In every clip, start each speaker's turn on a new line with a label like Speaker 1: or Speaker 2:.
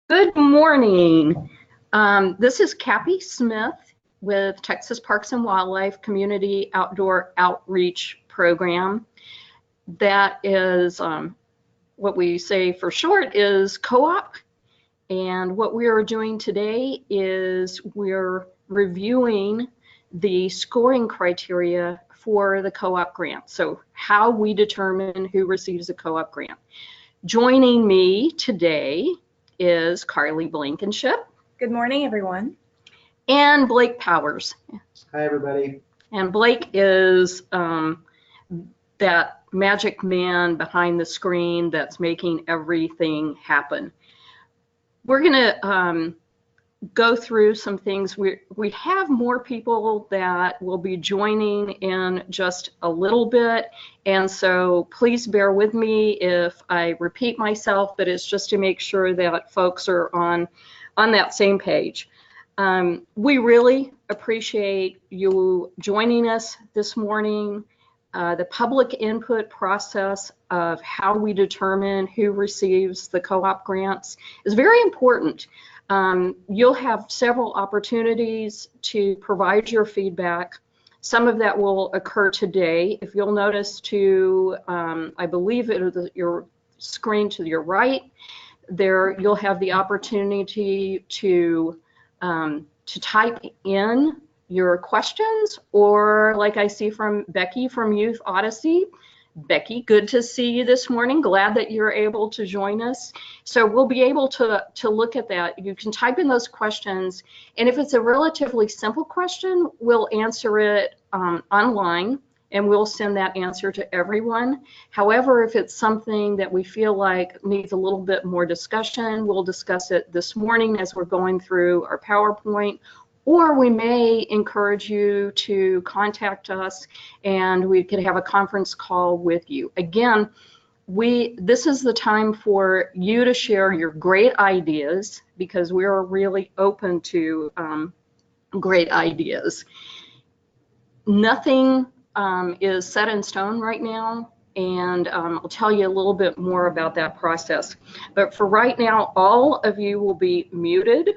Speaker 1: Good morning. This is Cappy Smith with Texas Parks and Wildlife Community Outdoor Outreach Program. That is what we say for short is co-op. And what we are doing today is we're reviewing the scoring criteria for the co-op grant. So how we determine who receives a co-op grant. Joining me today is Carly Blankenship.
Speaker 2: Good morning, everyone.
Speaker 1: And Blake Powers.
Speaker 3: Hi, everybody.
Speaker 1: And Blake is that magic man behind the screen that's making everything happen. We're going to go through some things. We have more people that will be joining in just a little bit, and so please bear with me if I repeat myself, but it's just to make sure that folks are on that same page. We really appreciate you joining us this morning. The public input process of how we determine who receives the co-op grants is very important. You'll have several opportunities to provide your feedback. Some of that will occur today. If you'll notice to, I believe it is your screen to your right, there you'll have the opportunity to type in your questions, or like I see from Becky from Youth Odyssey. Becky, good to see you this morning. Glad that you're able to join us. So we'll be able to look at that. You can type in those questions, and if it's a relatively simple question, we'll answer it online, and we'll send that answer to everyone. However, if it's something that we feel like needs a little bit more discussion, we'll discuss it this morning as we're going through our PowerPoint. Or we may encourage you to contact us and we could have a conference call with you. Again, this is the time for you to share your great ideas, because we are really open to great ideas. Nothing is set in stone right now, and I'll tell you a little bit more about that process. But for right now, all of you will be muted.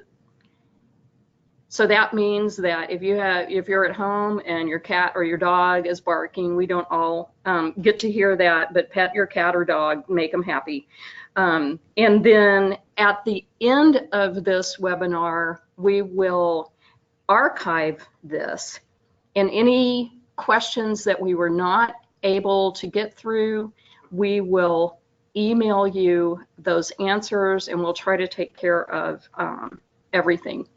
Speaker 1: So that means that if you're at home and your cat or your dog is barking, we don't all get to hear that, but pet your cat or dog, make them happy. And then at the end of this webinar, we will archive this, and any questions that we were not able to get through, we will email you those answers, and we'll try to take care of everything.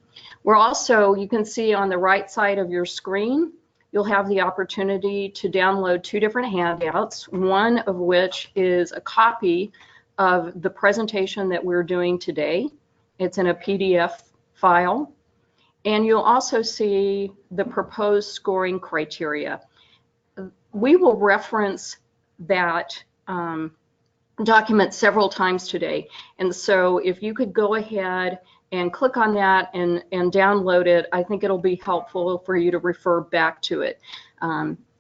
Speaker 1: We're also, you can see on the right side of your screen, you'll have the opportunity to download two different handouts, one of which is a copy of the presentation that we're doing today. It's in a PDF file. And you'll also see the proposed scoring criteria. We will reference that document several times today. And so if you could go ahead and click on that and download it, I think it'll be helpful for you to refer back to it.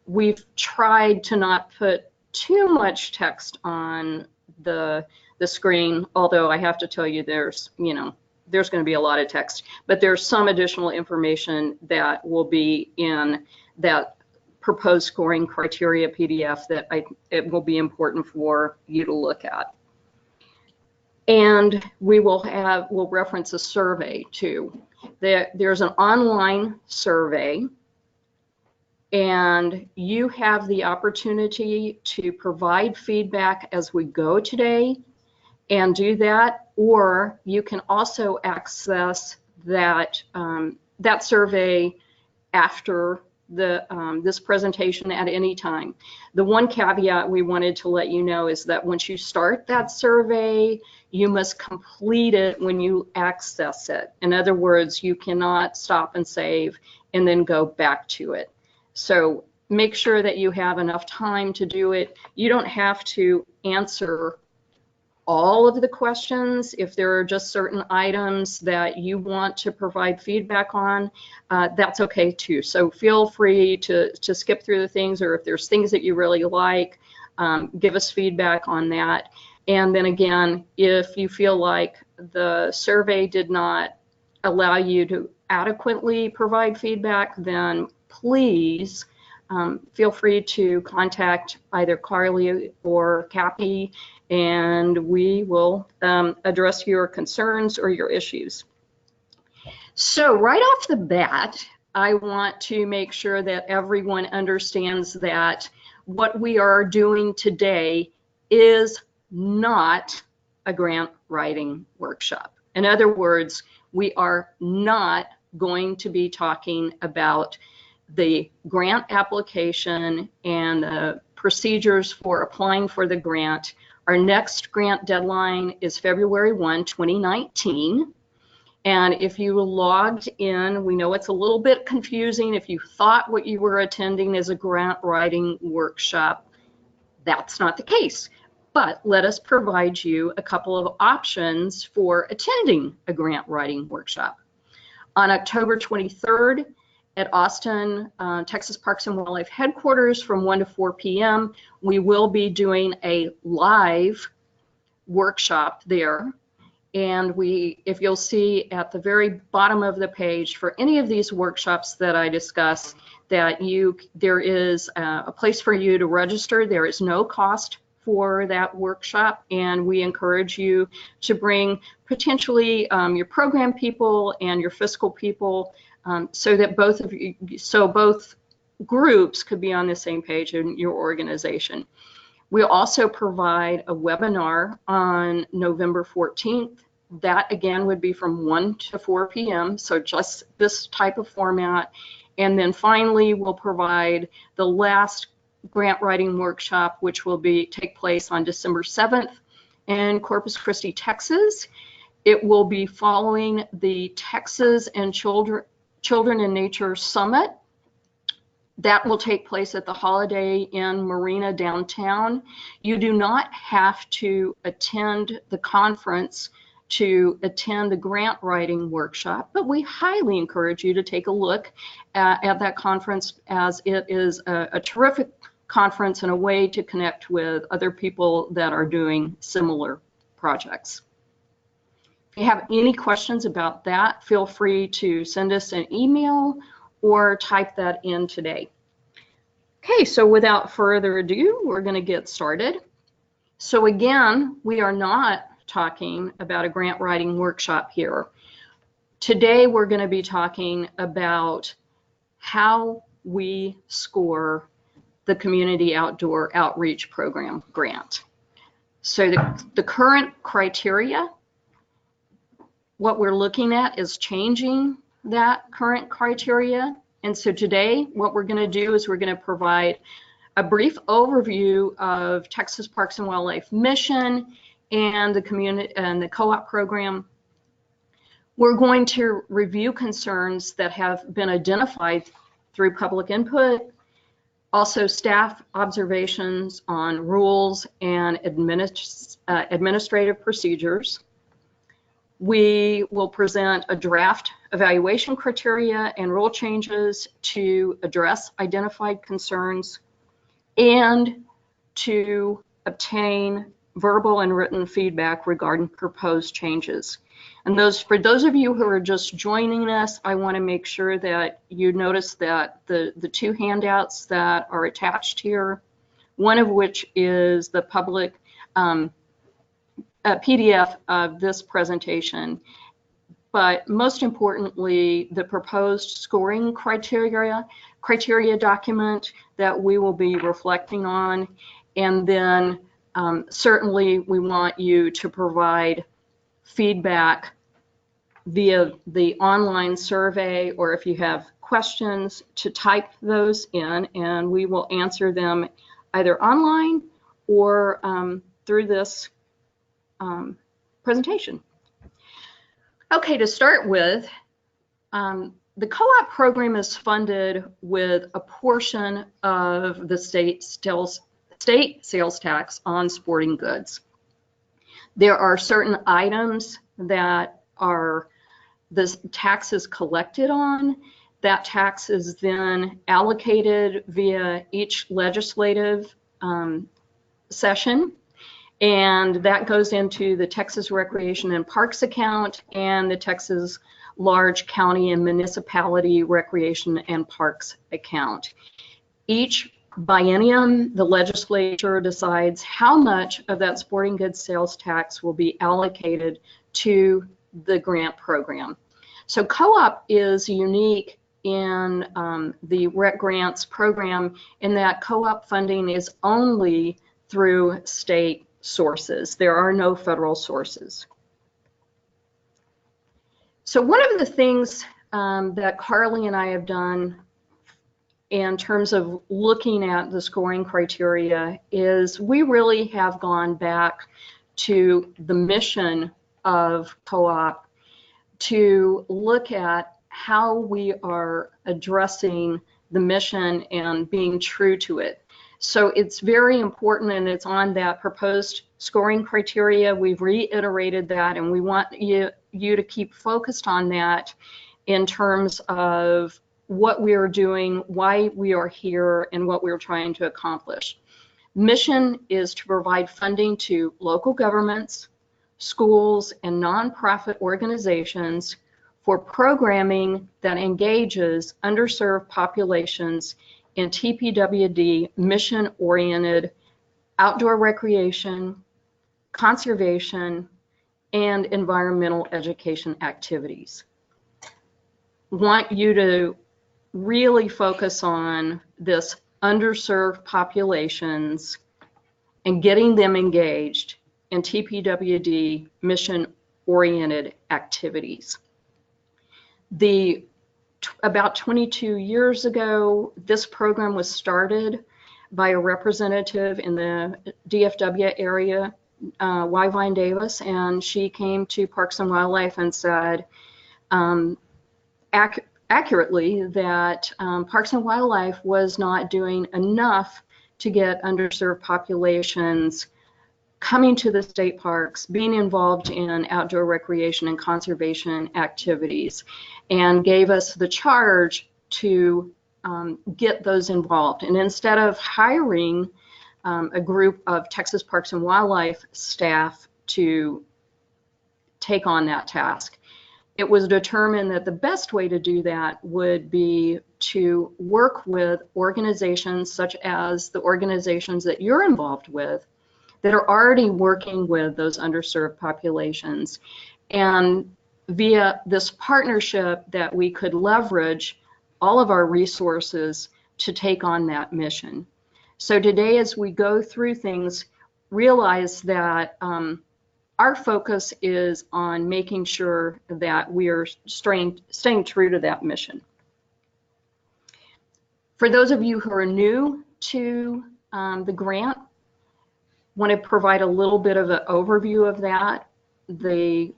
Speaker 1: We've tried to not put too much text on the screen, although I have to tell you there's going to be a lot of text, but there's some additional information that will be in that proposed scoring criteria PDF that it will be important for you to look at. And we'll reference a survey too. There's an online survey, and you have the opportunity to provide feedback as we go today and do that, or you can also access that survey after this presentation at any time. The one caveat we wanted to let you know is that once you start that survey, you must complete it when you access it. In other words, you cannot stop and save and then go back to it. So make sure that you have enough time to do it. You don't have to answer all of the questions. If there are just certain items that you want to provide feedback on, that's okay too. So feel free to skip through the things, or if there's things that you really like, give us feedback on that. And then again, if you feel like the survey did not allow you to adequately provide feedback, then please feel free to contact either Carly or Cappy, and we will address your concerns or your issues. So right off the bat, I want to make sure that everyone understands that what we are doing today is not a grant writing workshop. In other words, we are not going to be talking about the grant application and the procedures for applying for the grant. Our next grant deadline is February 1, 2019. And if you logged in, we know it's a little bit confusing. If you thought what you were attending is a grant writing workshop, that's not the case. But let us provide you a couple of options for attending a grant writing workshop. On October 23rd at Austin, Texas Parks and Wildlife Headquarters from 1 to 4 p.m., we will be doing a live workshop there. And if you'll see at the very bottom of the page for any of these workshops that I discuss, that there is a place for you to register. There is no cost for that workshop, and we encourage you to bring potentially your program people and your fiscal people, so that both groups could be on the same page in your organization. We'll also provide a webinar on November 14th. That again would be from 1 to 4 p.m. So just this type of format. And then finally, we'll provide the last grant writing workshop, which will take place on December 7th in Corpus Christi, Texas. It will be following the Texas and Children in Nature Summit. That will take place at the Holiday Inn Marina downtown. You do not have to attend the conference to attend the grant writing workshop, but we highly encourage you to take a look at that conference, as it is a terrific conference and a way to connect with other people that are doing similar projects. If you have any questions about that, feel free to send us an email or type that in today. Okay, so without further ado, we're going to get started. So again, we are not talking about a grant writing workshop here. Today, we're going to be talking about how we score the Community Outdoor Outreach Program grant. So the current criteria, what we're looking at is changing that current criteria. And so today, what we're going to do is we're going to provide a brief overview of Texas Parks and Wildlife mission and the community and the co-op program. We're going to review concerns that have been identified through public input, also staff observations on rules and administrative procedures. We will present a draft evaluation criteria and rule changes to address identified concerns and to obtain verbal and written feedback regarding proposed changes. And for those of you who are just joining us, I want to make sure that you notice that the two handouts that are attached here, one of which is the public PDF of this presentation, but most importantly, the proposed scoring criteria document that we will be reflecting on. And then certainly we want you to provide feedback via the online survey, or if you have questions, to type those in, and we will answer them either online or through this presentation. Okay, to start with, the co-op program is funded with a portion of the state sales tax on sporting goods. There are certain items that this tax is collected on. That tax is then allocated via each legislative session, And that goes into the Texas Recreation and Parks account and the Texas Large County and Municipality Recreation and Parks account. Each biennium, the legislature decides how much of that sporting goods sales tax will be allocated to the grant program. So co-op is unique in the Rec Grants program in that co-op funding is only through state sources. There are no federal sources. So one of the things that Carly and I have done in terms of looking at the scoring criteria is we really have gone back to the mission of co-op to look at how we are addressing the mission and being true to it. So it's very important, and it's on that proposed scoring criteria. We've reiterated that, and we want you to keep focused on that in terms of what we are doing, why we are here, and what we're trying to accomplish. Mission is to provide funding to local governments, schools, and nonprofit organizations for programming that engages underserved populations in TPWD mission-oriented outdoor recreation, conservation, and environmental education activities. Want you to really focus on this underserved populations and getting them engaged in TPWD mission-oriented activities. About 22 years ago, this program was started by a representative in the DFW area, Wyvine Davis, and she came to Parks and Wildlife and said accurately that Parks and Wildlife was not doing enough to get underserved populations coming to the state parks, being involved in outdoor recreation and conservation activities, and gave us the charge to get those involved. And instead of hiring a group of Texas Parks and Wildlife staff to take on that task, it was determined that the best way to do that would be to work with organizations such as the organizations that you're involved with that are already working with those underserved populations. And via this partnership that we could leverage all of our resources to take on that mission. So today, as we go through things, realize that our focus is on making sure that we are staying true to that mission. For those of you who are new to the grant, want to provide a little bit of an overview of that. The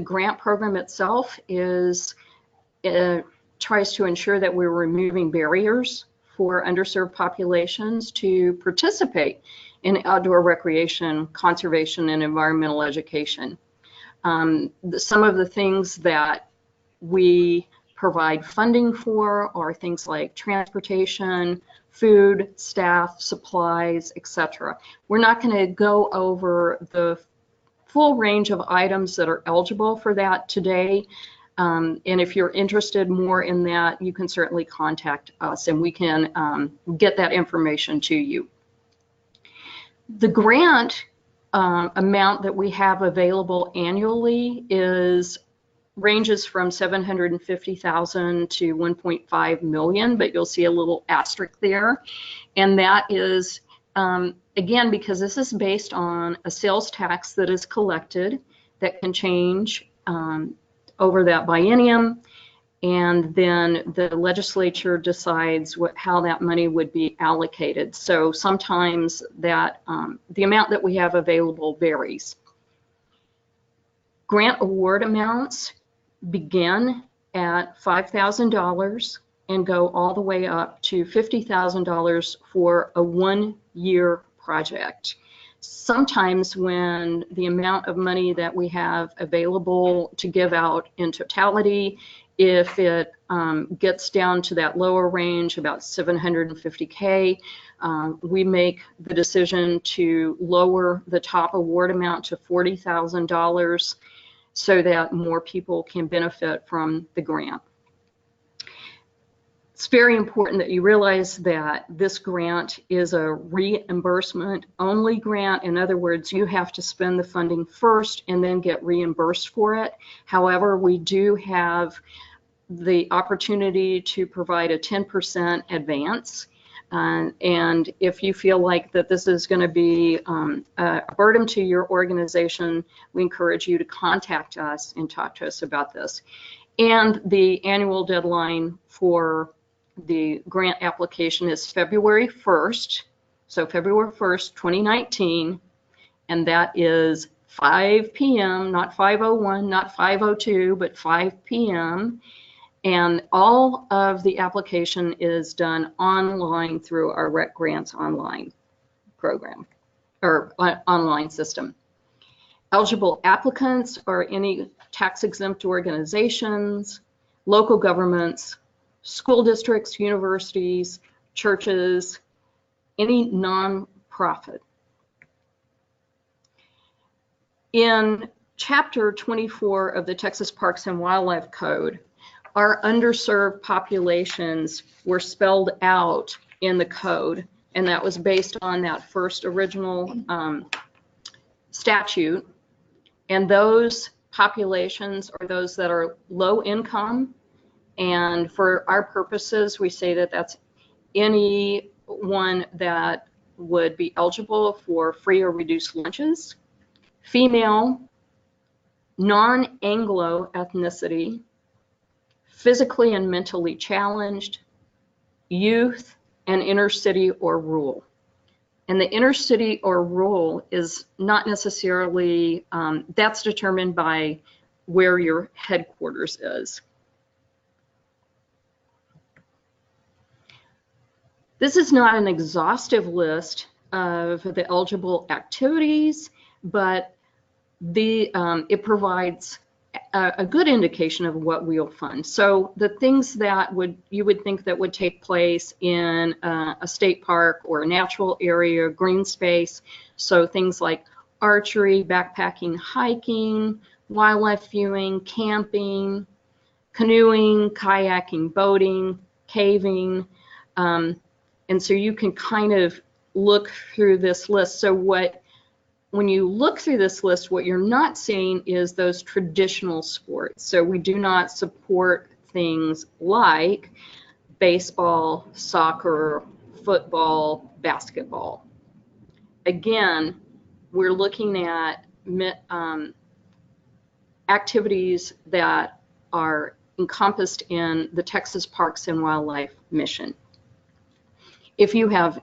Speaker 1: grant program itself tries to ensure that we're removing barriers for underserved populations to participate in outdoor recreation, conservation, and environmental education. Some of the things that we provide funding for are things like transportation, food, staff, supplies, etc. We're not going to go over the full range of items that are eligible for that today. And if you're interested more in that, you can certainly contact us and we can get that information to you. The grant amount that we have available annually ranges from $750,000 to $1.5 million, but you'll see a little asterisk there. And that is, again, because this is based on a sales tax that is collected that can change over that biennium, and then the legislature decides how that money would be allocated. So sometimes that the amount that we have available varies. Grant award amounts begin at $5,000 and go all the way up to $50,000 for a one-year project. Sometimes when the amount of money that we have available to give out in totality If it gets down to that lower range, about 750K, we make the decision to lower the top award amount to $40,000 so that more people can benefit from the grant. It's very important that you realize that this grant is a reimbursement only grant. In other words, you have to spend the funding first and then get reimbursed for it. However, we do have the opportunity to provide a 10% advance. And if you feel like that this is going to be a burden to your organization, we encourage you to contact us and talk to us about this. And the annual deadline for the grant application is February 1st, so February 1st, 2019, and that is 5 p.m., not 5:01, not 5:02, but 5 p.m. And all of the application is done online through our Rec Grants online program, or online system. Eligible applicants are any tax-exempt organizations, local governments, school districts, universities, churches, any nonprofit. In Chapter 24 of the Texas Parks and Wildlife Code, our underserved populations were spelled out in the code, and that was based on that first original statute. And those populations are those that are low income, and for our purposes, we say that that's anyone that would be eligible for free or reduced lunches, female, non-Anglo ethnicity, physically and mentally challenged, youth, and inner city or rural. And the inner city or rural is not necessarily, that's determined by where your headquarters is. This is not an exhaustive list of the eligible activities, but it provides a good indication of what we'll fund. So the things that you would think that would take place in a state park or a natural area, green space, so things like archery, backpacking, hiking, wildlife viewing, camping, canoeing, kayaking, boating, caving, and so you can kind of look through this list. So when you look through this list, what you're not seeing is those traditional sports. So we do not support things like baseball, soccer, football, basketball. Again, we're looking at activities that are encompassed in the Texas Parks and Wildlife mission. If you have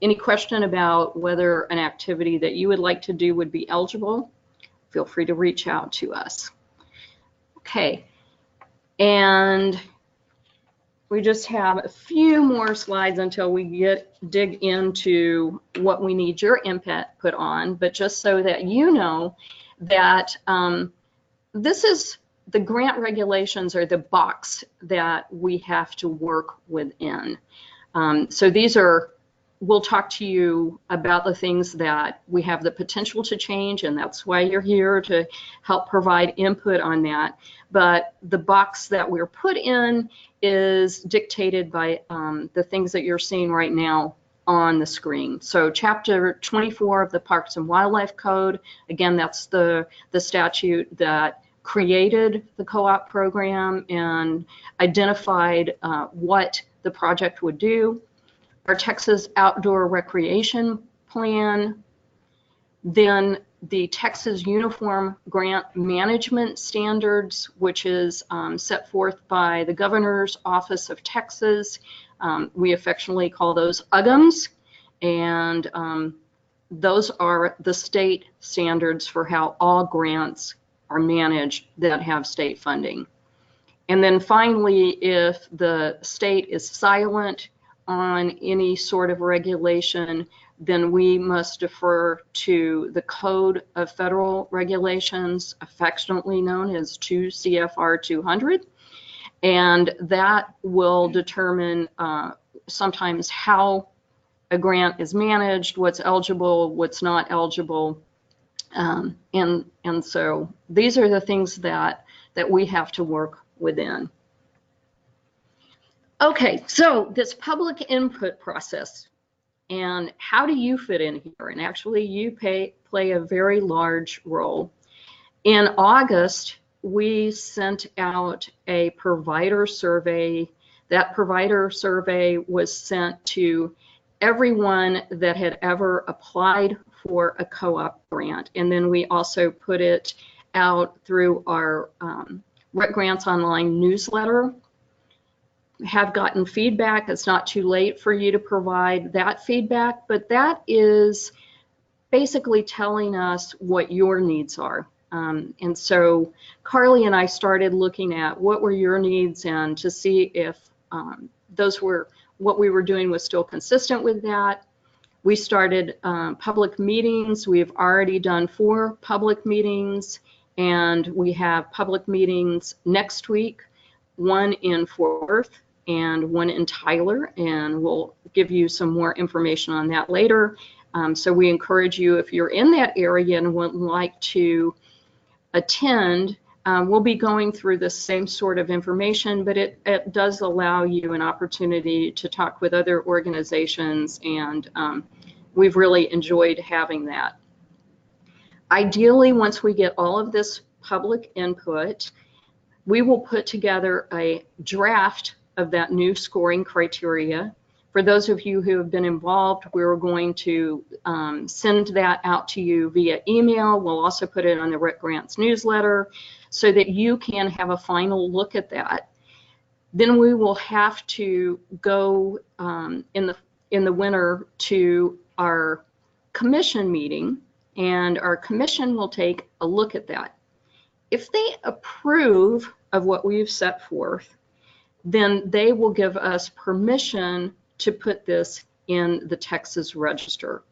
Speaker 1: any question about whether an activity that you would like to do would be eligible, feel free to reach out to us. Okay, and we just have a few more slides until we dig into what we need your input put on, but just so that you know that this is the grant regulations are the box that we have to work within. So these are, we'll talk to you about the things that we have the potential to change, and that's why you're here, to help provide input on that. But the box that we're put in is dictated by the things that you're seeing right now on the screen. So Chapter 24 of the Parks and Wildlife Code, again, that's the statute that created the co-op program and identified what the project would do. Our Texas Outdoor Recreation Plan, then the Texas Uniform Grant Management Standards, which is set forth by the Governor's Office of Texas. We affectionately call those UGMs, and those are the state standards for how all grants are managed that have state funding. And then finally, if the state is silent on any sort of regulation, then we must defer to the Code of Federal Regulations, affectionately known as 2 CFR 200. And that will determine sometimes how a grant is managed, what's eligible, what's not eligible. And so these are the things that we have to work within. Okay, so this public input process, and how do you fit in here? And actually you play a very large role. In August, we sent out a provider survey. That provider survey was sent to everyone that had ever applied for a co-op grant. And then we also put it out through our Rec Grants Online newsletter. Have gotten feedback. It's not too late for you to provide that feedback, but that is basically telling us what your needs are. And so Carly and I started looking at what were your needs and to see if those were what we were doing was still consistent with that. We started public meetings. We've already done 4 public meetings, and we have public meetings next week, one in Fort Worth and one in Tyler, and we'll give you some more information on that later. So we encourage you, if you're in that area and would like to attend, we'll be going through the same sort of information, but it does allow you an opportunity to talk with other organizations, and we've really enjoyed having that. Ideally, once we get all of this public input, we will put together a draft of that new scoring criteria. For those of you who have been involved, we're going to send that out to you via email. We'll also put it on the Rec Grants newsletter so that you can have a final look at that. Then we will have to go in the winter to our commission meeting, and our commission will take a look at that. If they approve of what we've set forth, then they will give us permission to put this in the Texas Register.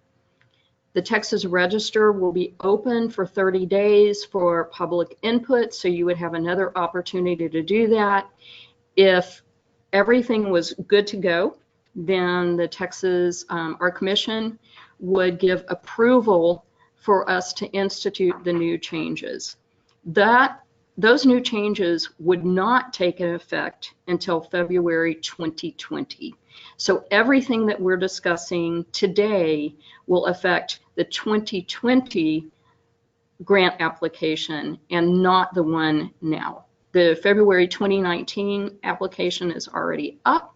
Speaker 1: The Texas Register will be open for 30 days for public input, so you would have another opportunity to do that. If everything was good to go, then the Texas, our commission would give approval for us to institute the new changes. Those new changes would not take effect until February 2020. So everything that we're discussing today will affect the 2020 grant application and not the one now. The February 2019 application is already up.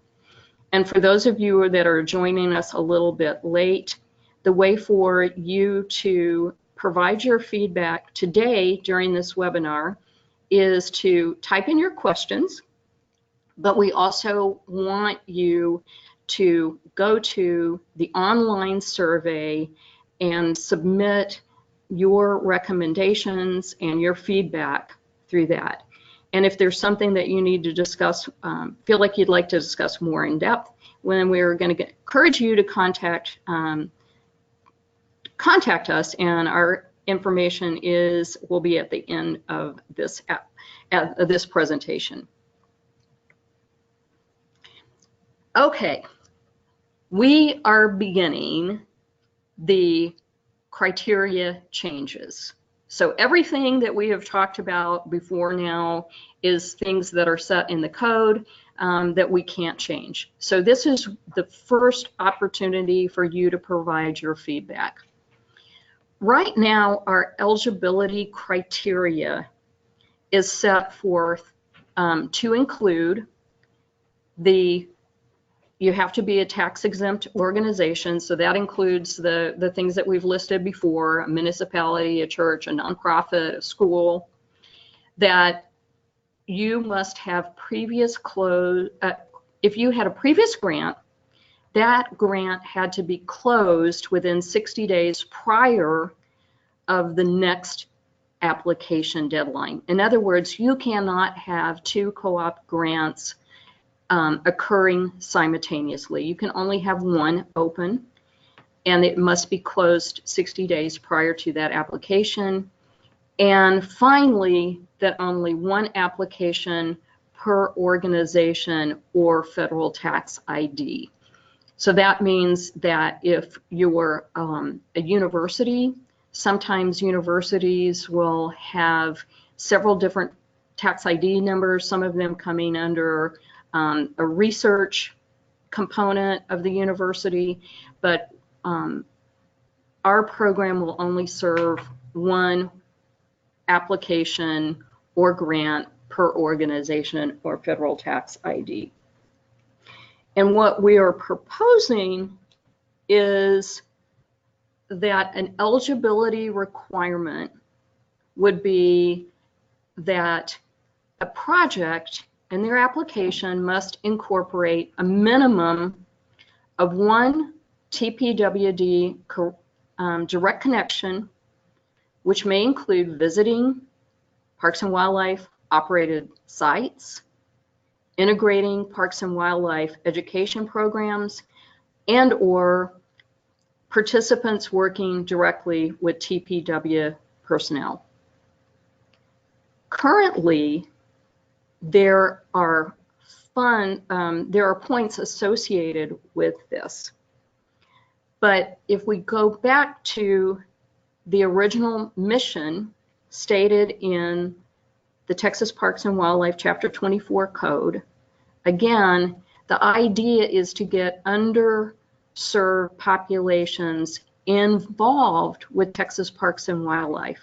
Speaker 1: And for those of you that are joining us a little bit late, the way for you to provide your feedback today during this webinar is to type in your questions, but we also want you to go to the online survey and submit your recommendations and your feedback through that. And if there's something that you need to discuss, feel like you'd like to discuss more in depth, then we're going to encourage you to contact us, and our information will be at the end of this presentation. Okay, we are beginning the criteria changes. So everything that we have talked about before now is things that are set in the code that we can't change. So this is the first opportunity for you to provide your feedback. Right now, our eligibility criteria is set forth to include you have to be a tax-exempt organization, so that includes the things that we've listed before: a municipality, a church, a nonprofit, a school. That you must have if you had a previous grant, that grant had to be closed within 60 days prior of the next application deadline. In other words, you cannot have 2 co-op grants occurring simultaneously. You can only have one open, and it must be closed 60 days prior to that application. And finally, that only one application per organization or federal tax ID. So that means that if you're a university, sometimes universities will have several different tax ID numbers, some of them coming under a research component of the university, but our program will only serve one application or grant per organization or federal tax ID. And what we are proposing is that an eligibility requirement would be that a project and their application must incorporate a minimum of one TPWD direct connection, which may include visiting Parks and Wildlife operated sites, integrating Parks and Wildlife education programs, and or participants working directly with TPW personnel. Currently, there are points associated with this. But if we go back to the original mission stated in the Texas Parks and Wildlife Chapter 24 code, again, the idea is to get underserved populations involved with Texas Parks and Wildlife.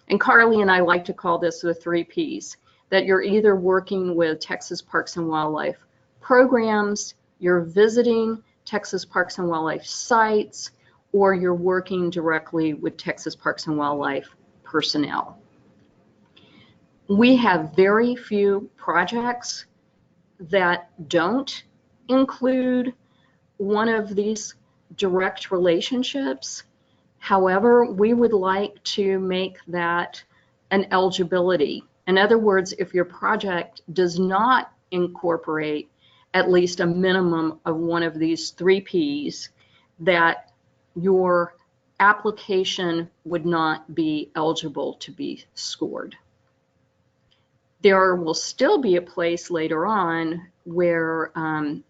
Speaker 1: And Carly and I like to call this the 3 Ps, that you're either working with Texas Parks and Wildlife programs, you're visiting Texas Parks and Wildlife sites, or you're working directly with Texas Parks and Wildlife personnel. We have very few projects that don't include one of these direct relationships. However, we would like to make that an eligibility. In other words, if your project does not incorporate at least a minimum of one of these 3 Ps, that your application would not be eligible to be scored. There will still be a place later on where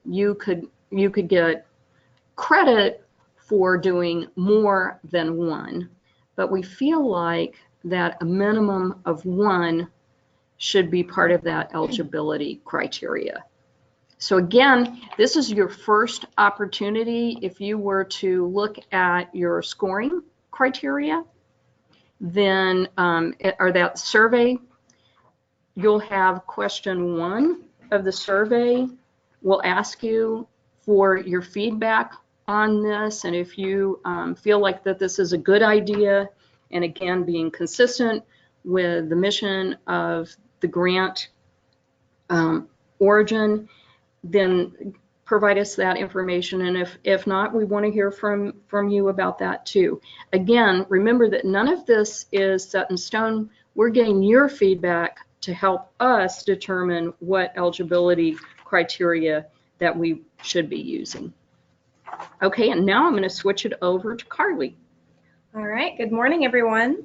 Speaker 1: you could get credit for doing more than one, but we feel like that a minimum of 1 should be part of that eligibility criteria. So again, this is your first opportunity. If you were to look at your scoring criteria, then or that survey, you'll have question 1 of the survey. We'll ask you for your feedback on this, and if you feel like that this is a good idea, and again, being consistent with the mission of the grant origin, then provide us that information. And if not, we want to hear from you about that too. Again, remember that none of this is set in stone. We're getting your feedback to help us determine what eligibility criteria that we should be using. Okay, and now I'm going to switch it over to Carly.
Speaker 2: All right, good morning, everyone.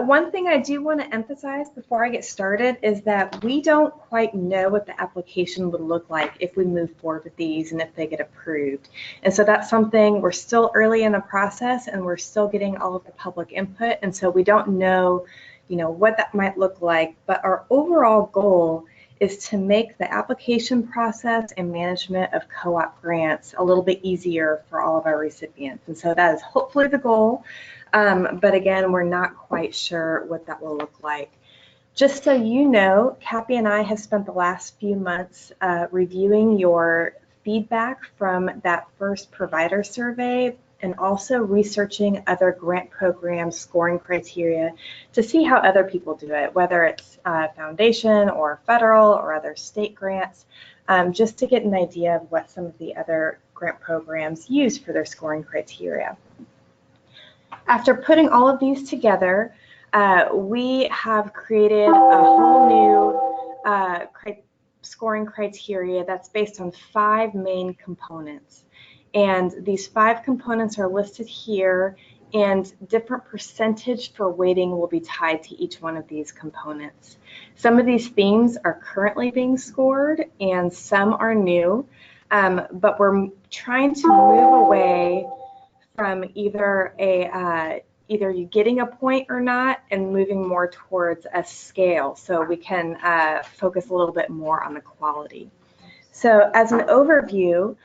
Speaker 2: One thing I do want to emphasize before I get started is that we don't quite know what the application would look like if we move forward with these and if they get approved. And so that's something, we're still early in the process and we're still getting all of the public input. And so we don't know, what that might look like. But our overall goal is to make the application process and management of co-op grants a little bit easier for all of our recipients. And so that is hopefully the goal. But again, we're not quite sure what that will look like. Just so you know, Cappy and I have spent the last few months reviewing your feedback from that first provider survey and also researching other grant program scoring criteria to see how other people do it, whether it's foundation or federal or other state grants, just to get an idea of what some of the other grant programs use for their scoring criteria. After putting all of these together, we have created a whole new scoring criteria that's based on 5 main components. And these 5 components are listed here and different percentage for weighting will be tied to each one of these components. Some of these themes are currently being scored and some are new, but we're trying to move away from either you getting a point or not and moving more towards a scale so we can focus a little bit more on the quality. So as an overview,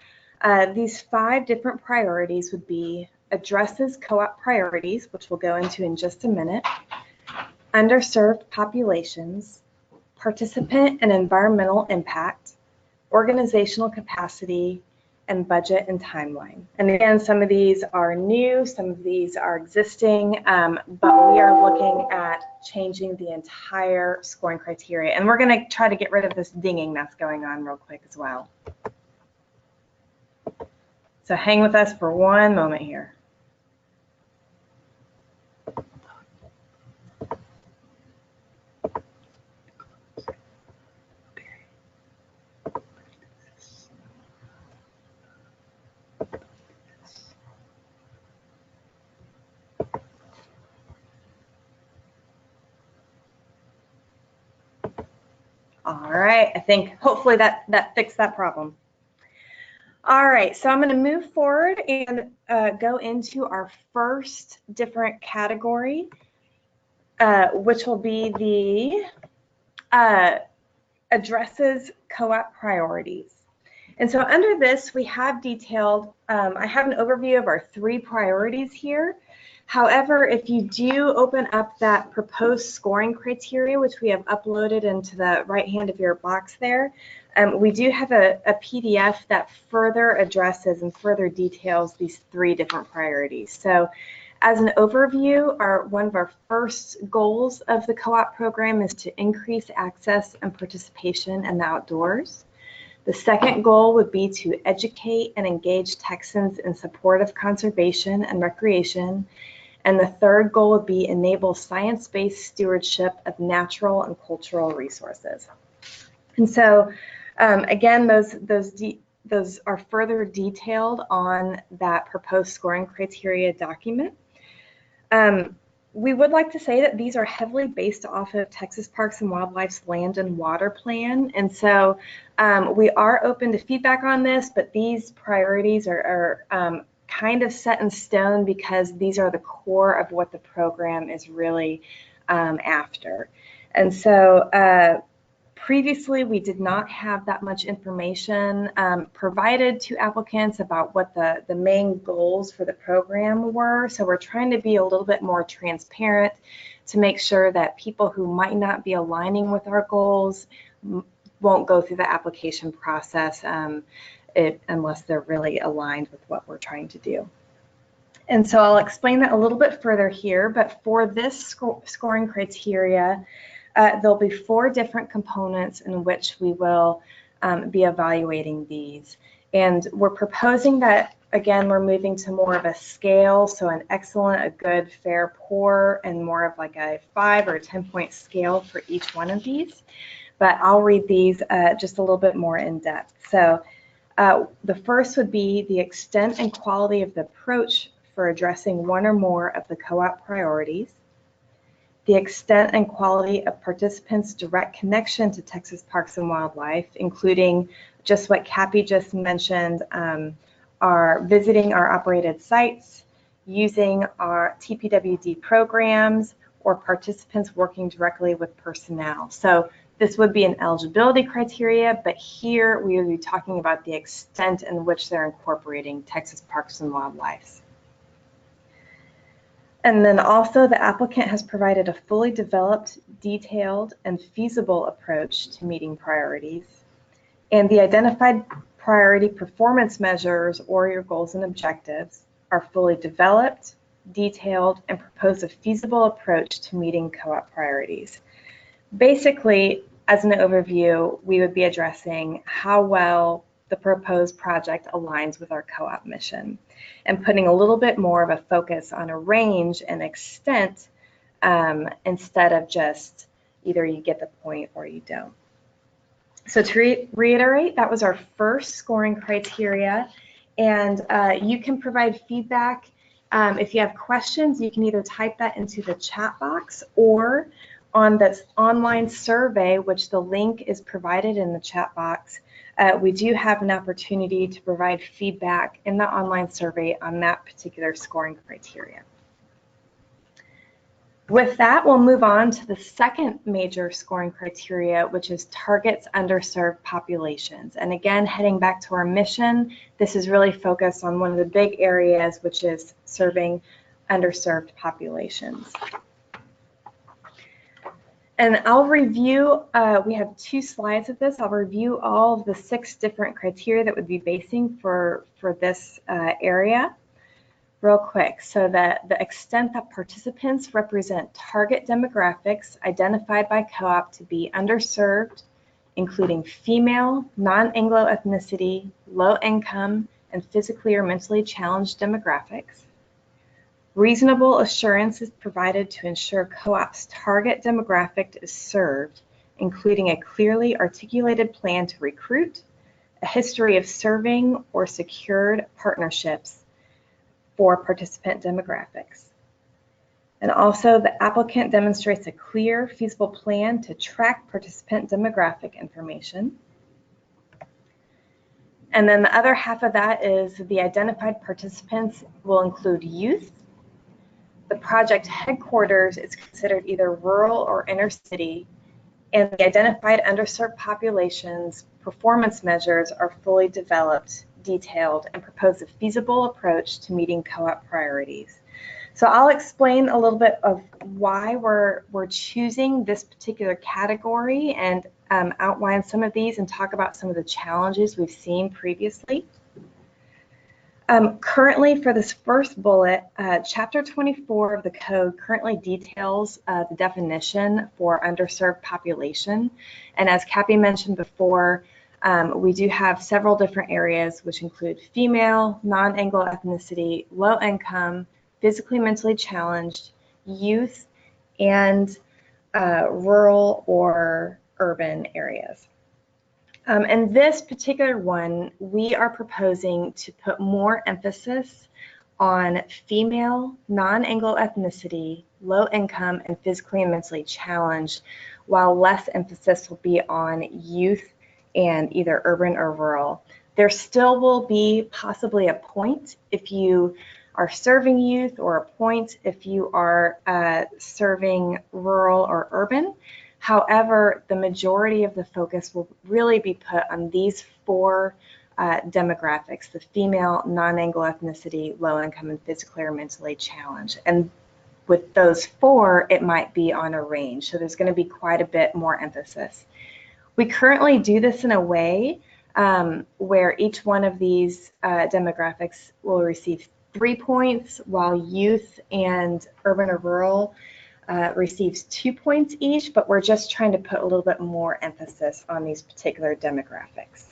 Speaker 2: these 5 different priorities would be addresses co-op priorities, which we'll go into in just a minute, underserved populations, participant and environmental impact, organizational capacity, and budget and timeline. And again, some of these are new, some of these are existing, but we are looking at changing the entire scoring criteria. And we're going to try to get rid of this dinging that's going on real quick as well. So hang with us for one moment here. All right, I think hopefully that fixed that problem. All right, so I'm going to move forward and go into our first different category, which will be the addresses co-op priorities. And so under this, we have detailed, I have an overview of our 3 priorities here. However, if you do open up that proposed scoring criteria, which we have uploaded into the right hand of your box there, we do have a PDF that further addresses and further details these 3 different priorities. So as an overview, one of our first goals of the co-op program is to increase access and participation in the outdoors. The second goal would be to educate and engage Texans in support of conservation and recreation. And the third goal would be enable science-based stewardship of natural and cultural resources. And so, again, those are further detailed on that proposed scoring criteria document. We would like to say that these are heavily based off of Texas Parks and Wildlife's Land and Water Plan. And so we are open to feedback on this, but these priorities are kind of set in stone because these are the core of what the program is really after. And so previously, we did not have that much information provided to applicants about what the main goals for the program were. So we're trying to be a little bit more transparent to make sure that people who might not be aligning with our goals won't go through the application process unless they're really aligned with what we're trying to do. And so I'll explain that a little bit further here, but for this scoring criteria, there'll be 4 different components in which we will be evaluating these. And we're proposing that, again, we're moving to more of a scale, so an excellent, a good, fair, poor, and more of like a 5 or 10-point scale for each one of these. But I'll read these just a little bit more in depth. So the first would be the extent and quality of the approach for addressing one or more of the co-op priorities, the extent and quality of participants' direct connection to Texas Parks and Wildlife, including just what Cappy just mentioned, are visiting our operated sites, using our TPWD programs, or participants working directly with personnel. So this would be an eligibility criteria, but here we will be talking about the extent in which they're incorporating Texas Parks and Wildlife. And then also the applicant has provided a fully developed, detailed, and feasible approach to meeting priorities. And the identified priority performance measures or your goals and objectives are fully developed, detailed, and propose a feasible approach to meeting co-op priorities. Basically, as an overview, we would be addressing how well the proposed project aligns with our co-op mission and putting a little bit more of a focus on a range and extent instead of just either you get the point or you don't. So to reiterate, that was our first scoring criteria, and you can provide feedback If you have questions, you can either type that into the chat box or on this online survey, which the link is provided in the chat box. We do have an opportunity to provide feedback in the online survey on that particular scoring criteria. With that, we'll move on to the second major scoring criteria, which is targets underserved populations. And again, heading back to our mission, this is really focused on one of the big areas, which is serving underserved populations. And I'll review, we have 2 slides of this. I'll review all of the 6 different criteria that would be basing for this area real quick. So that the extent that participants represent target demographics identified by co-op to be underserved, including female, non-Anglo ethnicity, low income, and physically or mentally challenged demographics. Reasonable assurance is provided to ensure co-op's target demographic is served, including a clearly articulated plan to recruit, a history of serving or secured partnerships for participant demographics. And also, the applicant demonstrates a clear, feasible plan to track participant demographic information. And then the other half of that is the identified participants will include youth. The project headquarters is considered either rural or inner city, and the identified underserved populations performance measures are fully developed, detailed, and propose a feasible approach to meeting co-op priorities. So I'll explain a little bit of why we're choosing this particular category and outline some of these and talk about some of the challenges we've seen previously. Currently, for this first bullet, Chapter 24 of the Code currently details the definition for underserved population. And as Cappy mentioned before, we do have several different areas, which include female, non-Anglo ethnicity, low income, physically, mentally challenged, youth, and rural or urban areas. And this particular one, we are proposing to put more emphasis on female, non-Anglo ethnicity, low income, and physically and mentally challenged, while less emphasis will be on youth and either urban or rural. There still will be possibly a point if you are serving youth, or a point if you are serving rural or urban. However, the majority of the focus will really be put on these 4 demographics: the female, non-Anglo ethnicity, low income, and physically or mentally challenged. And with those 4, it might be on a range. So there's going to be quite a bit more emphasis. We currently do this in a way where each one of these demographics will receive 3 points, while youth and urban or rural receives 2 points each, but we're just trying to put a little bit more emphasis on these particular demographics.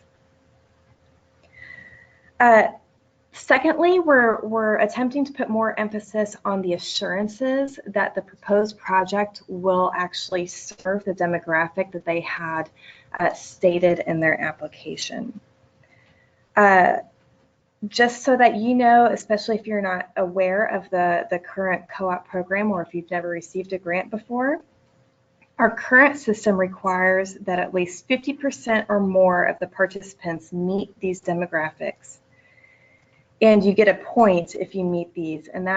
Speaker 2: Secondly, we're attempting to put more emphasis on the assurances that the proposed project will actually serve the demographic that they had stated in their application. Just so that you know, especially if you're not aware of the current co-op program, or if you've never received a grant before, our current system requires that at least 50% or more of the participants meet these demographics. And you get a point if you meet these, and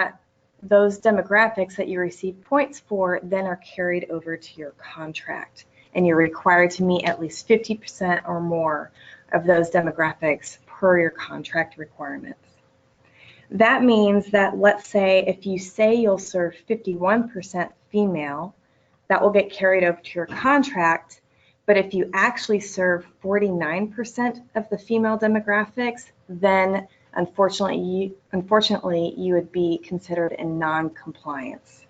Speaker 2: those demographics that you receive points for then are carried over to your contract, and you're required to meet at least 50% or more of those demographics per your contract requirements. That means that, let's say, if you say you'll serve 51% female, that will get carried over to your contract. But if you actually serve 49% of the female demographics, then unfortunately you would be considered in non-compliance.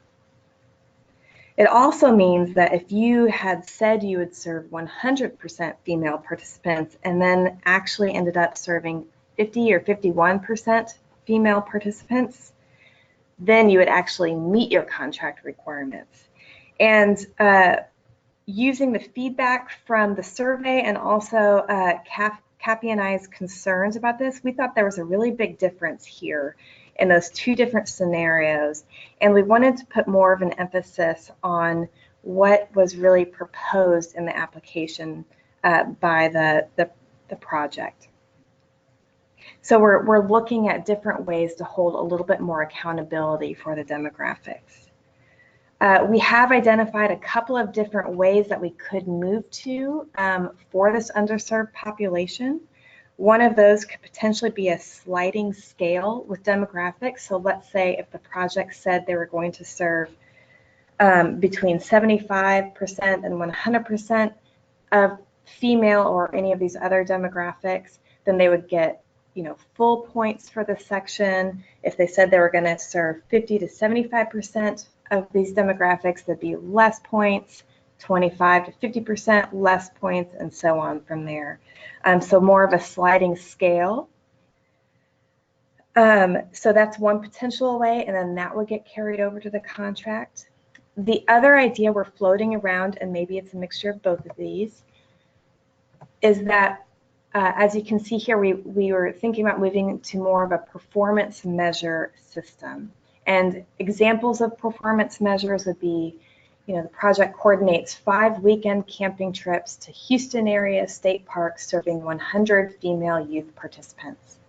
Speaker 2: It also means that if you had said you would serve 100% female participants and then actually ended up serving 50 or 51% female participants, then you would actually meet your contract requirements. And using the feedback from the survey and also Cappy and I's concerns about this, we thought there was a really big difference here in those two different scenarios. And we wanted to put more of an emphasis on what was really proposed in the application by the project. So we're looking at different ways to hold a little bit more accountability for the demographics. We have identified a couple of different ways that we could move to for this underserved population. One of those could potentially be a sliding scale with demographics. So let's say if the project said they were going to serve between 75% and 100% of female or any of these other demographics, then they would get, you know, full points for this section. If they said they were going to serve 50 to 75% of these demographics, there'd be less points, 25 to 50% less points, and so on from there. So more of a sliding scale. So that's one potential way, and then that would get carried over to the contract. The other idea we're floating around, and maybe it's a mixture of both of these, is that as you can see here, we were thinking about moving to more of a performance measure system. And examples of performance measures would be, you know, the project coordinates 5 weekend camping trips to Houston area state parks serving 100 female youth participants,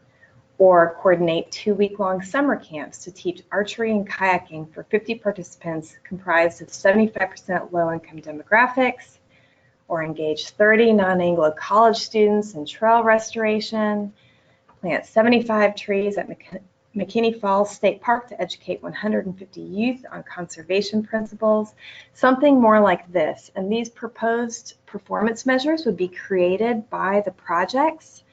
Speaker 2: or coordinate 2-week-long summer camps to teach archery and kayaking for 50 participants comprised of 75% low-income demographics, or engage 30 non-Anglo college students in trail restoration, plant 75 trees at McKinney Falls State Park to educate 150 youth on conservation principles, something more like this. And these proposed performance measures would be created by the projects,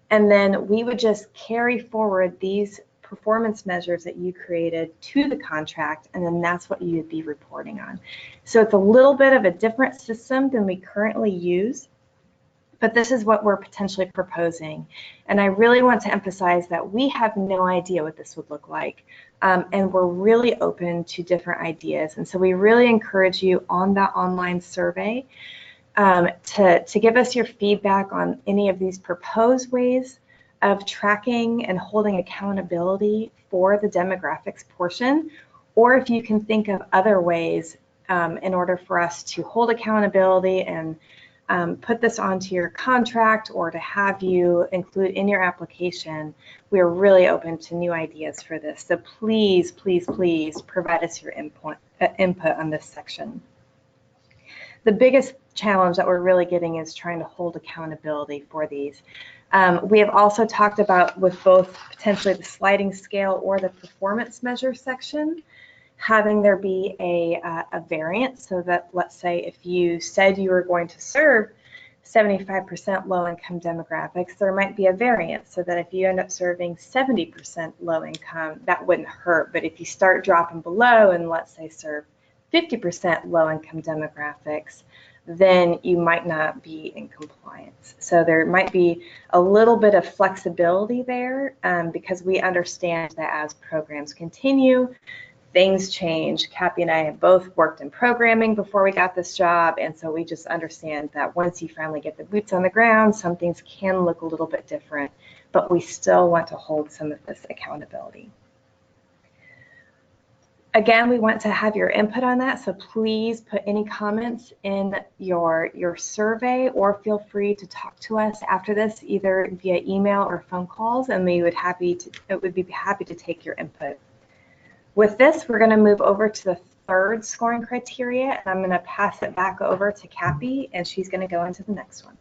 Speaker 2: and then we would just carry forward these performance measures that you created to the contract, and then that's what you would be reporting on. So it's a little bit of a different system than we currently use, but this is what we're potentially proposing. And I really want to emphasize that we have no idea what this would look like, and we're really open to different ideas. And so we really encourage you on that online survey to give us your feedback on any of these proposed ways of tracking and holding accountability for the demographics portion, or if you can think of other ways in order for us to hold accountability and put this onto your contract, or to have you include in your application. We are really open to new ideas for this. So please, please, please provide us your input on this section. The biggest challenge that we're really getting is trying to hold accountability for these. We have also talked about, with both potentially the sliding scale or the performance measure section, having there be a variant, so that, let's say, if you said you were going to serve 75% low-income demographics, there might be a variant, so that if you end up serving 70% low-income, that wouldn't hurt. But if you start dropping below and, let's say, serve 50% low-income demographics, then you might not be in compliance. So there might be a little bit of flexibility there, because we understand that as programs continue, things change. Cappy and I have both worked in programming before we got this job, and so we just understand that once you finally get the boots on the ground, some things can look a little bit different, but we still want to hold some of this accountability. Again, we want to have your input on that, so please put any comments in your survey, or feel free to talk to us after this, either via email or phone calls, and we would be happy to take your input. With this, we're going to move over to the third scoring criteria, and I'm going to pass it back over to Cappy, and she's going to go into the next one.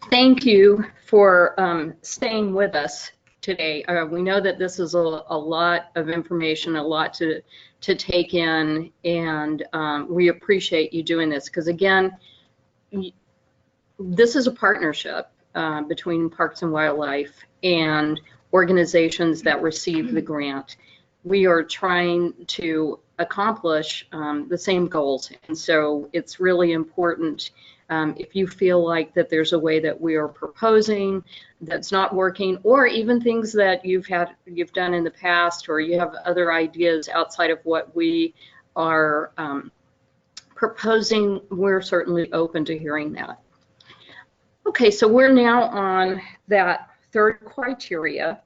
Speaker 1: Thank you for staying with us today. We know that this is a lot of information, a lot to take in, and we appreciate you doing this, because again, this is a partnership between Parks and Wildlife and organizations that receive the grant. We are trying to accomplish the same goals, and so it's really important. If you feel like that there's a way that we are proposing that's not working, or even things that you've done in the past, or you have other ideas outside of what we are proposing, we're certainly open to hearing that. Okay, so we're now on that third criteria,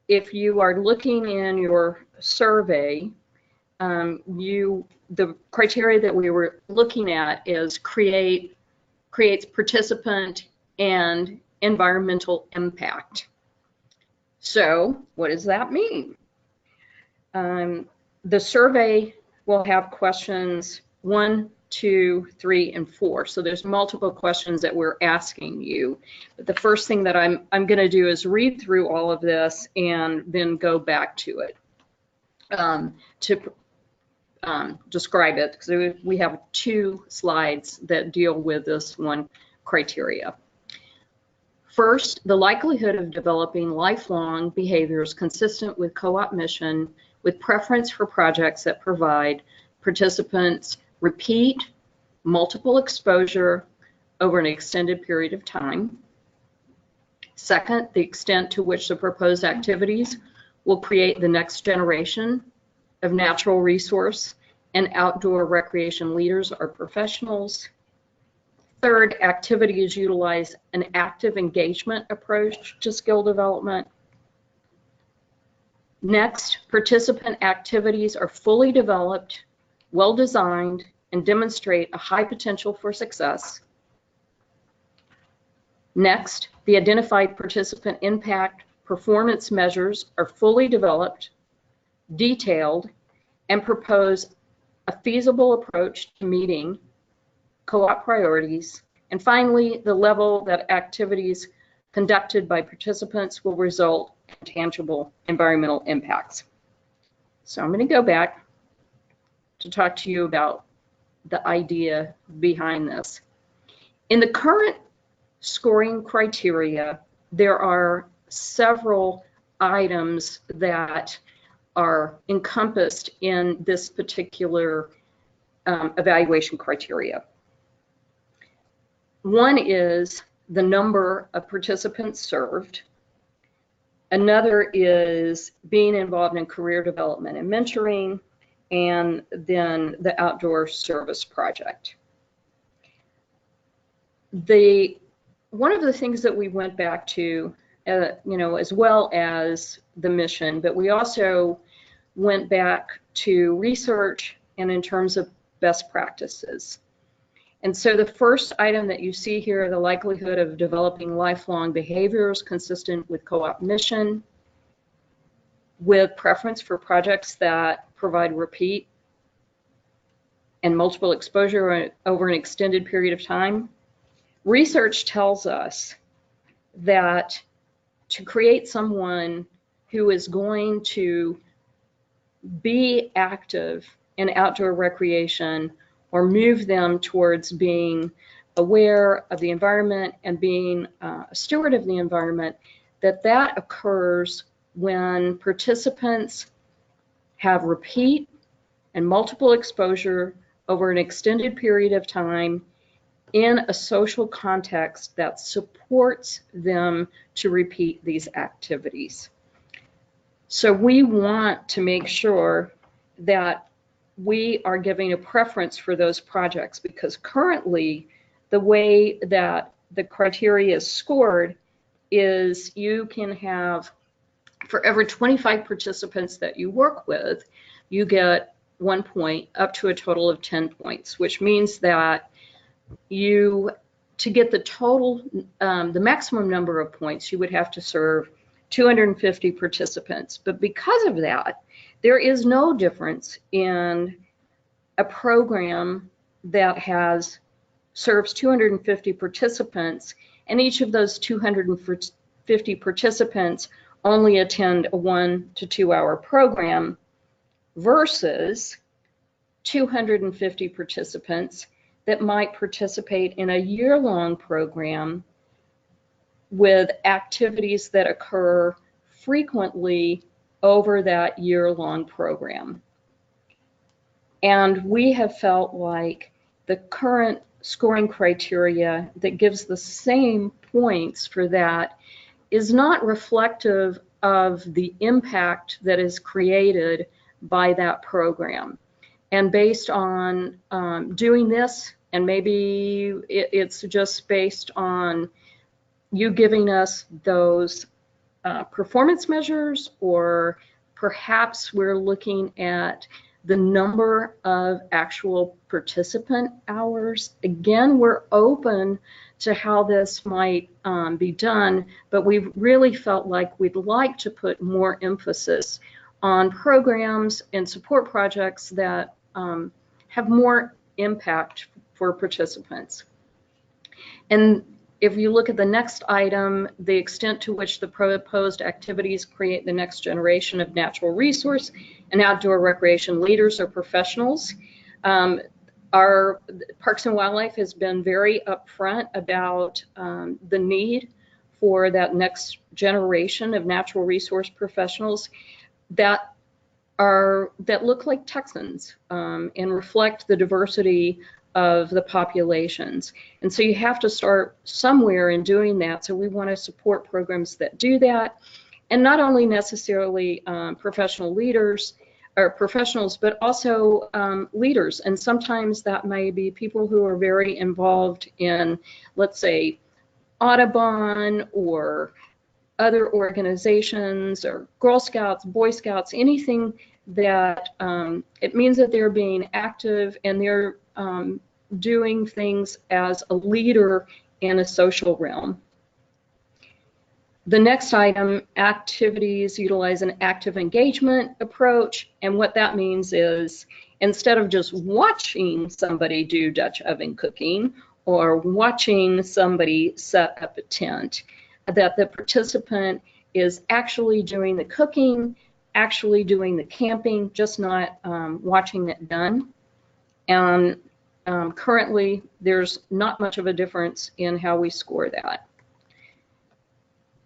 Speaker 1: if you are looking in your survey, the criteria that we were looking at is creates participant and environmental impact. So what does that mean? The survey will have questions 1, 2, 3, and 4. So there's multiple questions that we're asking you. But the first thing that I'm going to do is read through all of this and then go back to it to describe it, because we have 2 slides that deal with this one criteria. First, the likelihood of developing lifelong behaviors consistent with co-op mission, with preference for projects that provide participants repeat, multiple exposure over an extended period of time. Second, the extent to which the proposed activities will create the next generation of natural resource and outdoor recreation leaders or professionals. Third, activities utilize an active engagement approach to skill development. Next, participant activities are fully developed, well-designed, and demonstrate a high potential for success. Next, the identified participant impact performance measures are fully developed, detailed, and propose a feasible approach to meeting co-op priorities. And finally, the level that activities conducted by participants will result in tangible environmental impacts. So I'm going to go back to talk to you about the idea behind this. In the current scoring criteria, there are several items that are encompassed in this particular evaluation criteria. One is the number of participants served. Another is being involved in career development and mentoring, and then the outdoor service project. One of the things that we went back to, as well as the mission, but we also went back to research and in terms of best practices. And so the first item that you see here, the likelihood of developing lifelong behaviors consistent with co-op mission, with preference for projects that provide repeat and multiple exposure over an extended period of time. Research tells us that to create someone who is going to be active in outdoor recreation or move them towards being aware of the environment and being a steward of the environment, that occurs when participants have repeat and multiple exposure over an extended period of time in a social context that supports them to repeat these activities. So we want to make sure that we are giving a preference for those projects, because currently the way that the criteria is scored is you can have, for every 25 participants that you work with, you get 1 point up to a total of 10 points, which means that to get the total, the maximum number of points, you would have to serve 250 participants. But because of that, there is no difference in a program that serves 250 participants, and each of those 250 participants only attend a 1 to 2 hour program, versus 250 participants that might participate in a year-long program with activities that occur frequently over that year-long program. And we have felt like the current scoring criteria that gives the same points for that is not reflective of the impact that is created by that program. And based on doing this, and maybe it's just based on you giving us those performance measures, or perhaps we're looking at the number of actual participant hours. Again, we're open to how this might be done, but we've really felt like we'd like to put more emphasis on programs and support projects that have more impact for participants. And if you look at the next item, the extent to which the proposed activities create the next generation of natural resource and outdoor recreation leaders or professionals. Our Parks and Wildlife has been very upfront about the need for that next generation of natural resource professionals that look like Texans and reflect the diversity of the populations. And so you have to start somewhere in doing that. So we want to support programs that do that, and not only necessarily professional leaders or professionals, but also leaders. And sometimes that may be people who are very involved in, let's say, Audubon or other organizations or Girl Scouts, Boy Scouts, anything that it means that they're being active and they're doing things as a leader in a social realm. The next item, activities utilize an active engagement approach. And what that means is, instead of just watching somebody do Dutch oven cooking or watching somebody set up a tent, that the participant is actually doing the cooking, actually doing the camping, just not watching it done. And currently, there's not much of a difference in how we score that.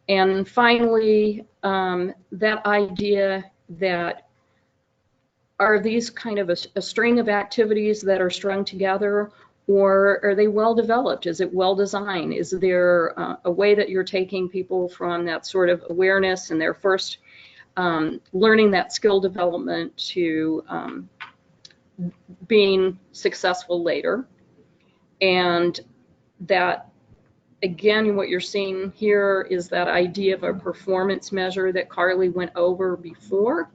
Speaker 1: And finally, that idea that are these kind of a string of activities that are strung together, or are they well developed? Is it well designed? Is there a way that you're taking people from that sort of awareness and their first learning that skill development to being successful later? And that, again, what you're seeing here is that idea of a performance measure that Carly went over before,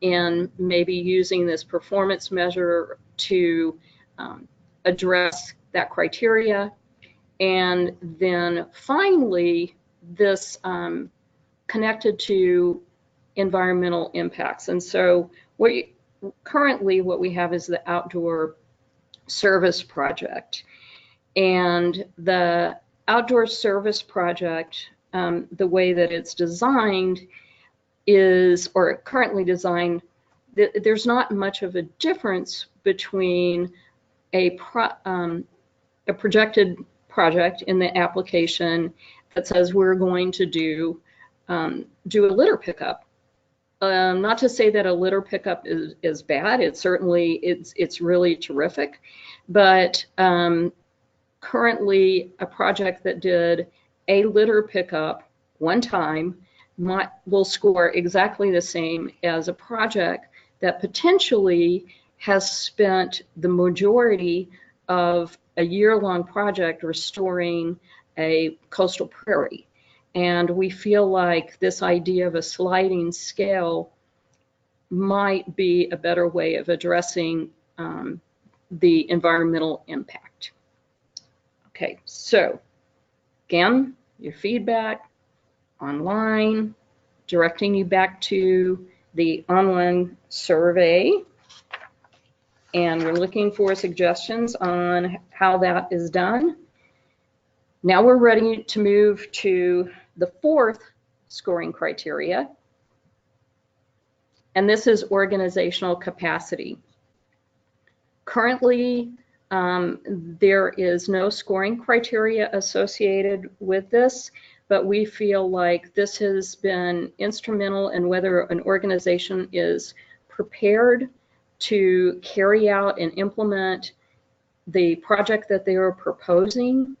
Speaker 1: and maybe using this performance measure to address that criteria. And then finally, this connected to environmental impacts. And so currently what we have is the outdoor service project. And the outdoor service project, the way that it's designed is, or currently designed, there's not much of a difference between a projected project in the application that says we're going to do a litter pickup. Not to say that a litter pickup is bad. It's certainly, it's really terrific. But currently, a project that did a litter pickup one time will score exactly the same as a project that potentially has spent the majority of a year-long project restoring a coastal prairie. And we feel like this idea of a sliding scale might be a better way of addressing the environmental impact. Okay, so again, your feedback online, directing you back to the online survey. And we're looking for suggestions on how that is done. Now we're ready to move to the fourth scoring criteria, and this is organizational capacity. Currently, there is no scoring criteria associated with this, but we feel like this has been instrumental in whether an organization is prepared to carry out and implement the project that they are proposing.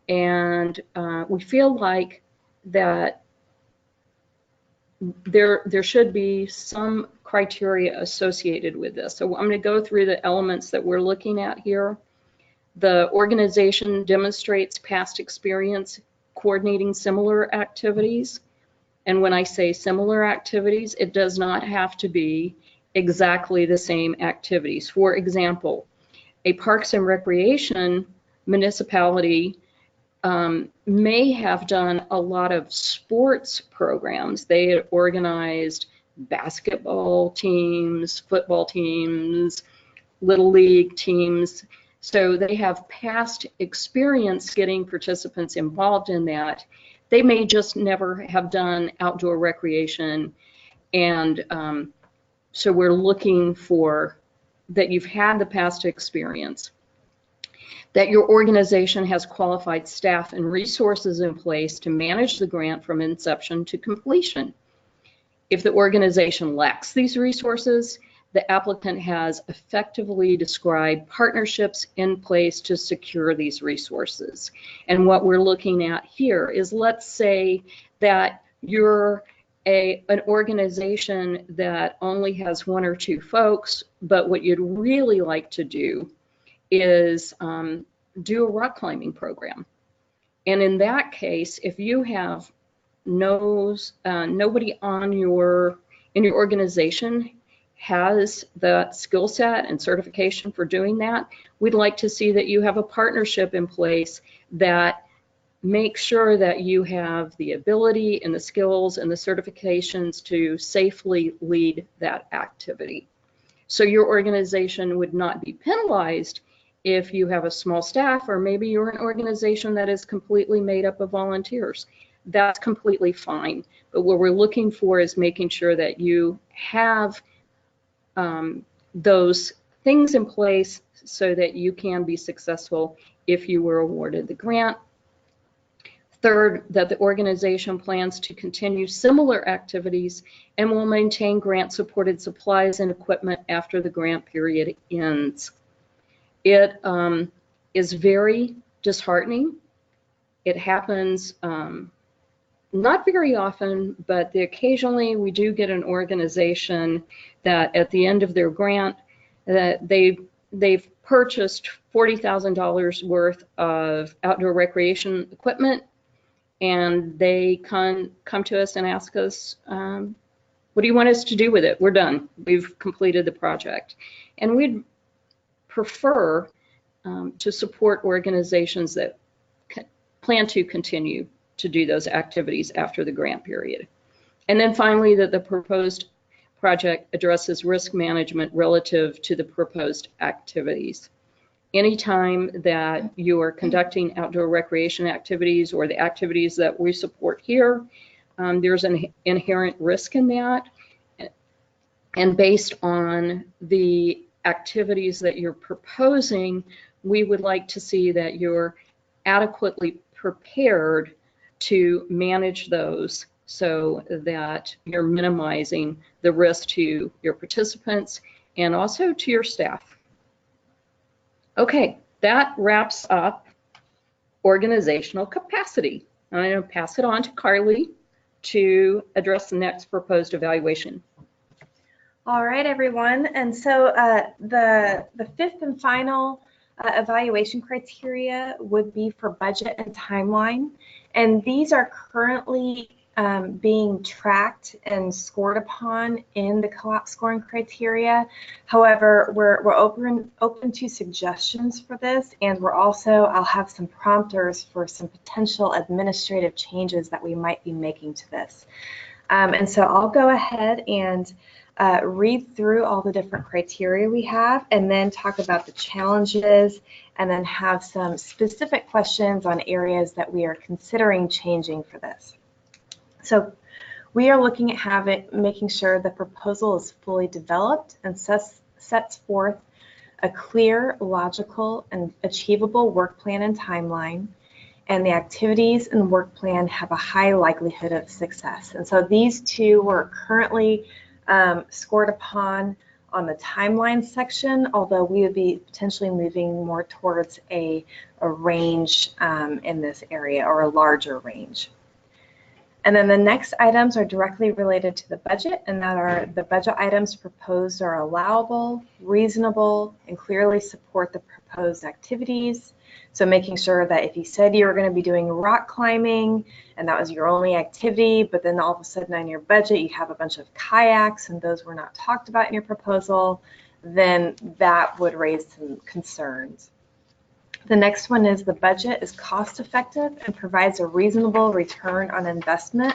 Speaker 1: And we feel like that there should be some criteria associated with this. So I'm going to go through the elements that we're looking at here. The organization demonstrates past experience coordinating similar activities. And when I say similar activities, it does not have to be exactly the same activities. For example, a Parks and Recreation municipality may have done a lot of sports programs. They had organized basketball teams, football teams, little league teams. So they have past experience getting participants involved in that. They may just never have done outdoor recreation. And so we're looking for that you've had the past experience, that your organization has qualified staff and resources in place to manage the grant from inception to completion. If the organization lacks these resources, the applicant has effectively described partnerships in place to secure these resources. And what we're looking at here is, let's say that you're an organization that only has 1 or 2 folks, but what you'd really like to do is do a rock climbing program. And in that case, if you have nobody in your organization has that skill set and certification for doing that, we'd like to see that you have a partnership in place that makes sure that you have the ability and the skills and the certifications to safely lead that activity. So your organization would not be penalized if you have a small staff, or maybe you're an organization that is completely made up of volunteers. That's completely fine. But what we're looking for is making sure that you have those things in place so that you can be successful if you were awarded the grant. Third, that the organization plans to continue similar activities and will maintain grant-supported supplies and equipment after the grant period ends. It is very disheartening. It happens not very often, but occasionally we do get an organization that at the end of their grant, that they've purchased $40,000 worth of outdoor recreation equipment, and they come to us and ask us, what do you want us to do with it? We're done. We've completed the project. And we'd prefer to support organizations that plan to continue to do those activities after the grant period. And then finally, that the proposed project addresses risk management relative to the proposed activities. Anytime that you are conducting outdoor recreation activities or the activities that we support here, there's an inherent risk in that. And based on the activities that you're proposing, we would like to see that you're adequately prepared to manage those so that you're minimizing the risk to your participants and also to your staff. Okay, that wraps up organizational capacity. I'm going to pass it on to Carly to address the next proposed evaluation.
Speaker 2: All right, everyone. And so the fifth and final evaluation criteria would be for budget and timeline. And these are currently being tracked and scored upon in the co-op scoring criteria. However, we're open to suggestions for this, and I'll have some prompters for some potential administrative changes that we might be making to this. And so I'll go ahead and read through all the different criteria we have, and then talk about the challenges, and then have some specific questions on areas that we are considering changing for this. So we are looking at making sure the proposal is fully developed and sets forth a clear, logical, and achievable work plan and timeline, and the activities and work plan have a high likelihood of success. And so these two were currently scored upon on the timeline section, although we would be potentially moving more towards a range in this area, or a larger range. And then the next items are directly related to the budget, and that are the budget items proposed are allowable, reasonable, and clearly support the proposed activities. So making sure that if you said you were going to be doing rock climbing and that was your only activity, but then all of a sudden on your budget you have a bunch of kayaks and those were not talked about in your proposal, then that would raise some concerns. The next one is the budget is cost effective and provides a reasonable return on investment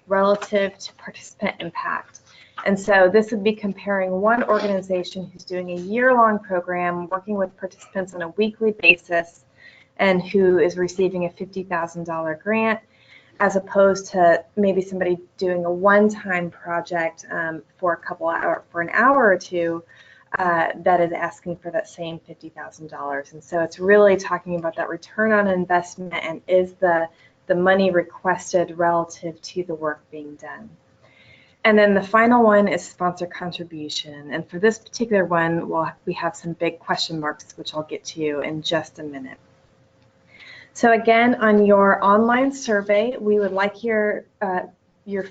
Speaker 2: relative to participant impact. And so this would be comparing one organization who's doing a year-long program, working with participants on a weekly basis, and who is receiving a $50,000 grant, as opposed to maybe somebody doing a one-time project for a couple hours, for an hour or two, that is asking for that same $50,000. And so it's really talking about that return on investment and is the money requested relative to the work being done. And then the final one is sponsor contribution. And for this particular one, we have some big question marks, which I'll get to in just a minute. So again, on your online survey, we would like your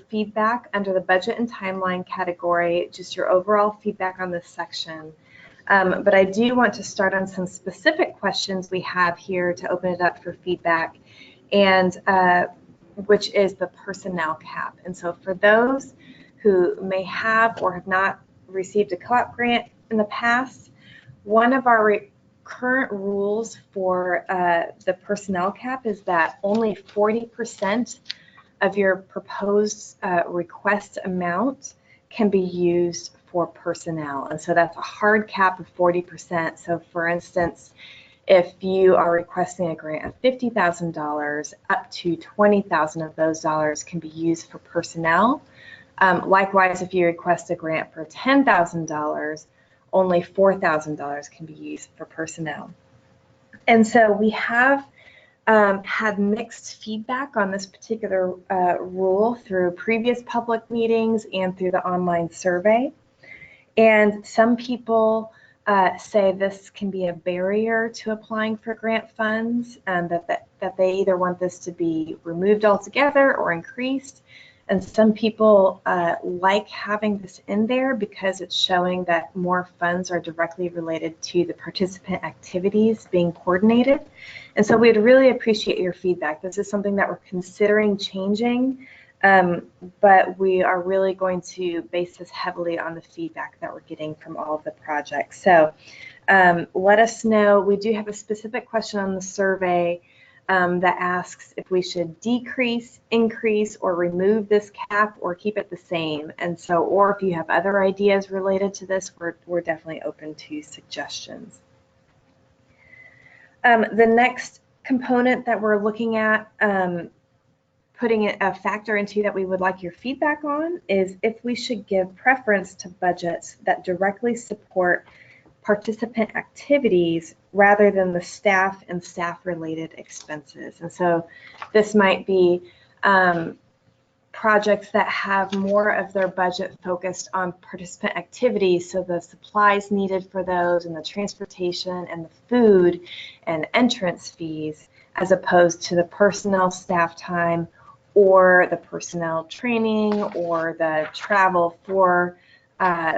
Speaker 2: feedback under the budget and timeline category, just your overall feedback on this section. But I do want to start on some specific questions we have here to open it up for feedback, and which is the personnel cap. And so for those who may have or have not received a co-op grant in the past, one of our current rules for the personnel cap is that only 40% of your proposed request amount can be used for personnel. And so that's a hard cap of 40%. So for instance, if you are requesting a grant of $50,000, up to $20,000 of those dollars can be used for personnel. Likewise, if you request a grant for $10,000, only $4,000 can be used for personnel. And so we have had mixed feedback on this particular rule through previous public meetings and through the online survey. And some people say this can be a barrier to applying for grant funds, and that they either want this to be removed altogether or increased. And some people like having this in there because it's showing that more funds are directly related to the participant activities being coordinated. And so we'd really appreciate your feedback. This is something that we're considering changing, but we are really going to base this heavily on the feedback that we're getting from all of the projects. So let us know. We do have a specific question on the survey that asks if we should decrease, increase, or remove this cap or keep it the same. And so, or if you have other ideas related to this, we're definitely open to suggestions. The next component that we're looking at putting a factor into that we would like your feedback on is if we should give preference to budgets that directly support participant activities rather than the staff and staff-related expenses. And so this might be projects that have more of their budget focused on participant activities, so the supplies needed for those and the transportation and the food and entrance fees, as opposed to the personnel staff time or the personnel training or the travel for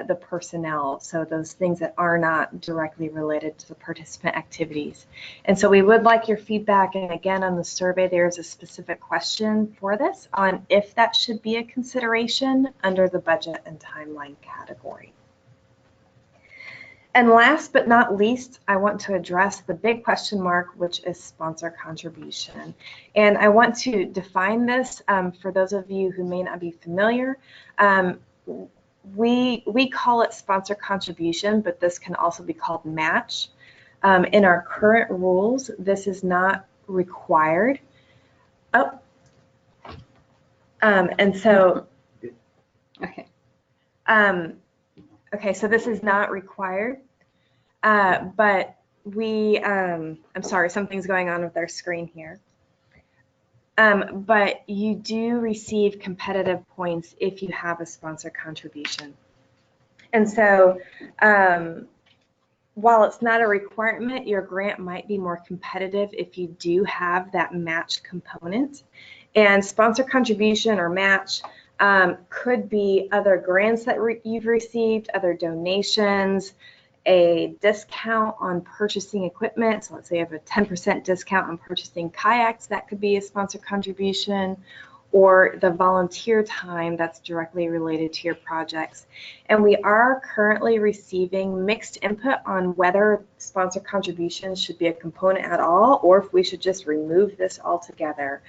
Speaker 2: the personnel, so those things that are not directly related to the participant activities. And so we would like your feedback, and again on the survey there's a specific question for this on if that should be a consideration under the budget and timeline category. And last but not least, I want to address the big question mark, which is sponsor contribution. And I want to define this for those of you who may not be familiar. We call it sponsor contribution, but this can also be called match. In our current rules, this is not required. And so,
Speaker 1: Okay.
Speaker 2: Okay, so this is not required, but we, I'm sorry, something's going on with our screen here. But you do receive competitive points if you have a sponsor contribution. And so while it's not a requirement, your grant might be more competitive if you do have that match component. And sponsor contribution or match could be other grants that you've received, other donations, a discount on purchasing equipment. So let's say you have a 10% discount on purchasing kayaks, that could be a sponsor contribution, or the volunteer time that's directly related to your projects. And we are currently receiving mixed input on whether sponsor contributions should be a component at all, or if we should just remove this altogether.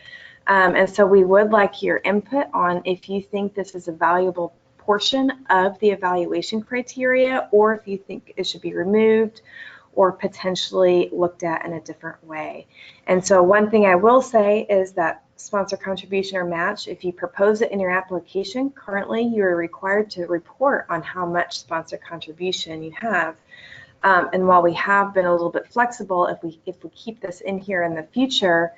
Speaker 2: And so we would like your input on if you think this is a valuable portion of the evaluation criteria, or if you think it should be removed or potentially looked at in a different way. And so one thing I will say is that sponsor contribution or match, if you propose it in your application, currently you're required to report on how much sponsor contribution you have. And while we have been a little bit flexible, if we keep this in here in the future,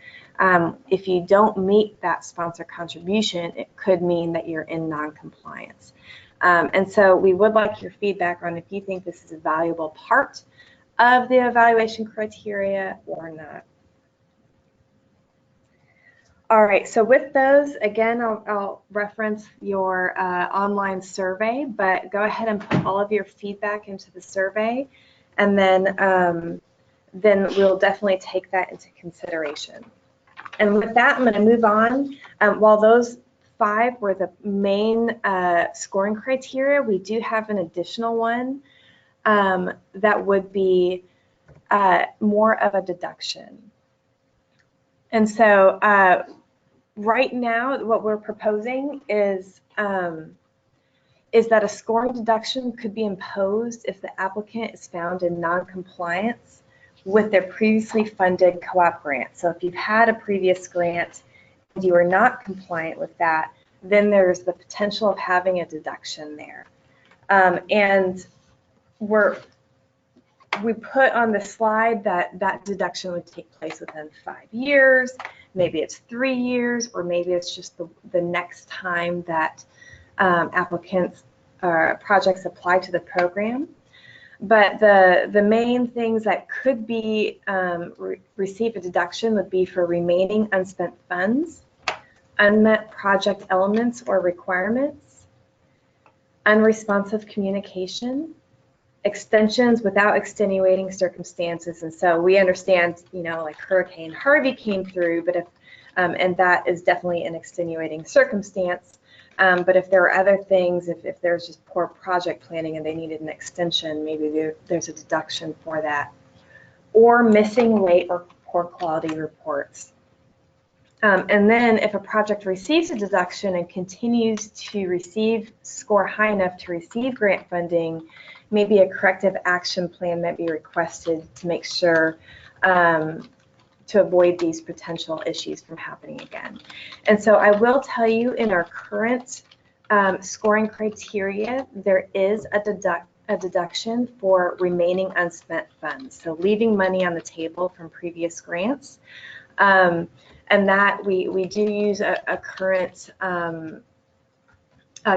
Speaker 2: if you don't meet that sponsor contribution, it could mean that you're in non-compliance. And so we would like your feedback on if you think this is a valuable part of the evaluation criteria or not. All right, so with those, again, I'll reference your online survey, but go ahead and put all of your feedback into the survey, and then we'll definitely take that into consideration. And with that, I'm going to move on. While those 5 were the main scoring criteria, we do have an additional one that would be more of a deduction. And so right now, what we're proposing is that a scoring deduction could be imposed if the applicant is found in non-compliance with their previously funded co-op grant. So if you've had a previous grant and you are not compliant with that, then there's the potential of having a deduction there. And we put on the slide that that deduction would take place within 5 years, maybe it's 3 years, or maybe it's just the next time that applicants or projects apply to the program. But the main things that could be receive a deduction would be for remaining unspent funds, unmet project elements or requirements, unresponsive communication, extensions without extenuating circumstances. And so we understand, you know, like Hurricane Harvey came through, but if and that is definitely an extenuating circumstance. But if there are other things, if there's just poor project planning and they needed an extension, maybe there's a deduction for that. Or missing late or poor quality reports. And then if a project receives a deduction and continues to score high enough to receive grant funding, maybe a corrective action plan might be requested to make sure to avoid these potential issues from happening again. And so I will tell you, in our current scoring criteria, there is a deduction for remaining unspent funds, so leaving money on the table from previous grants. And that we do use a current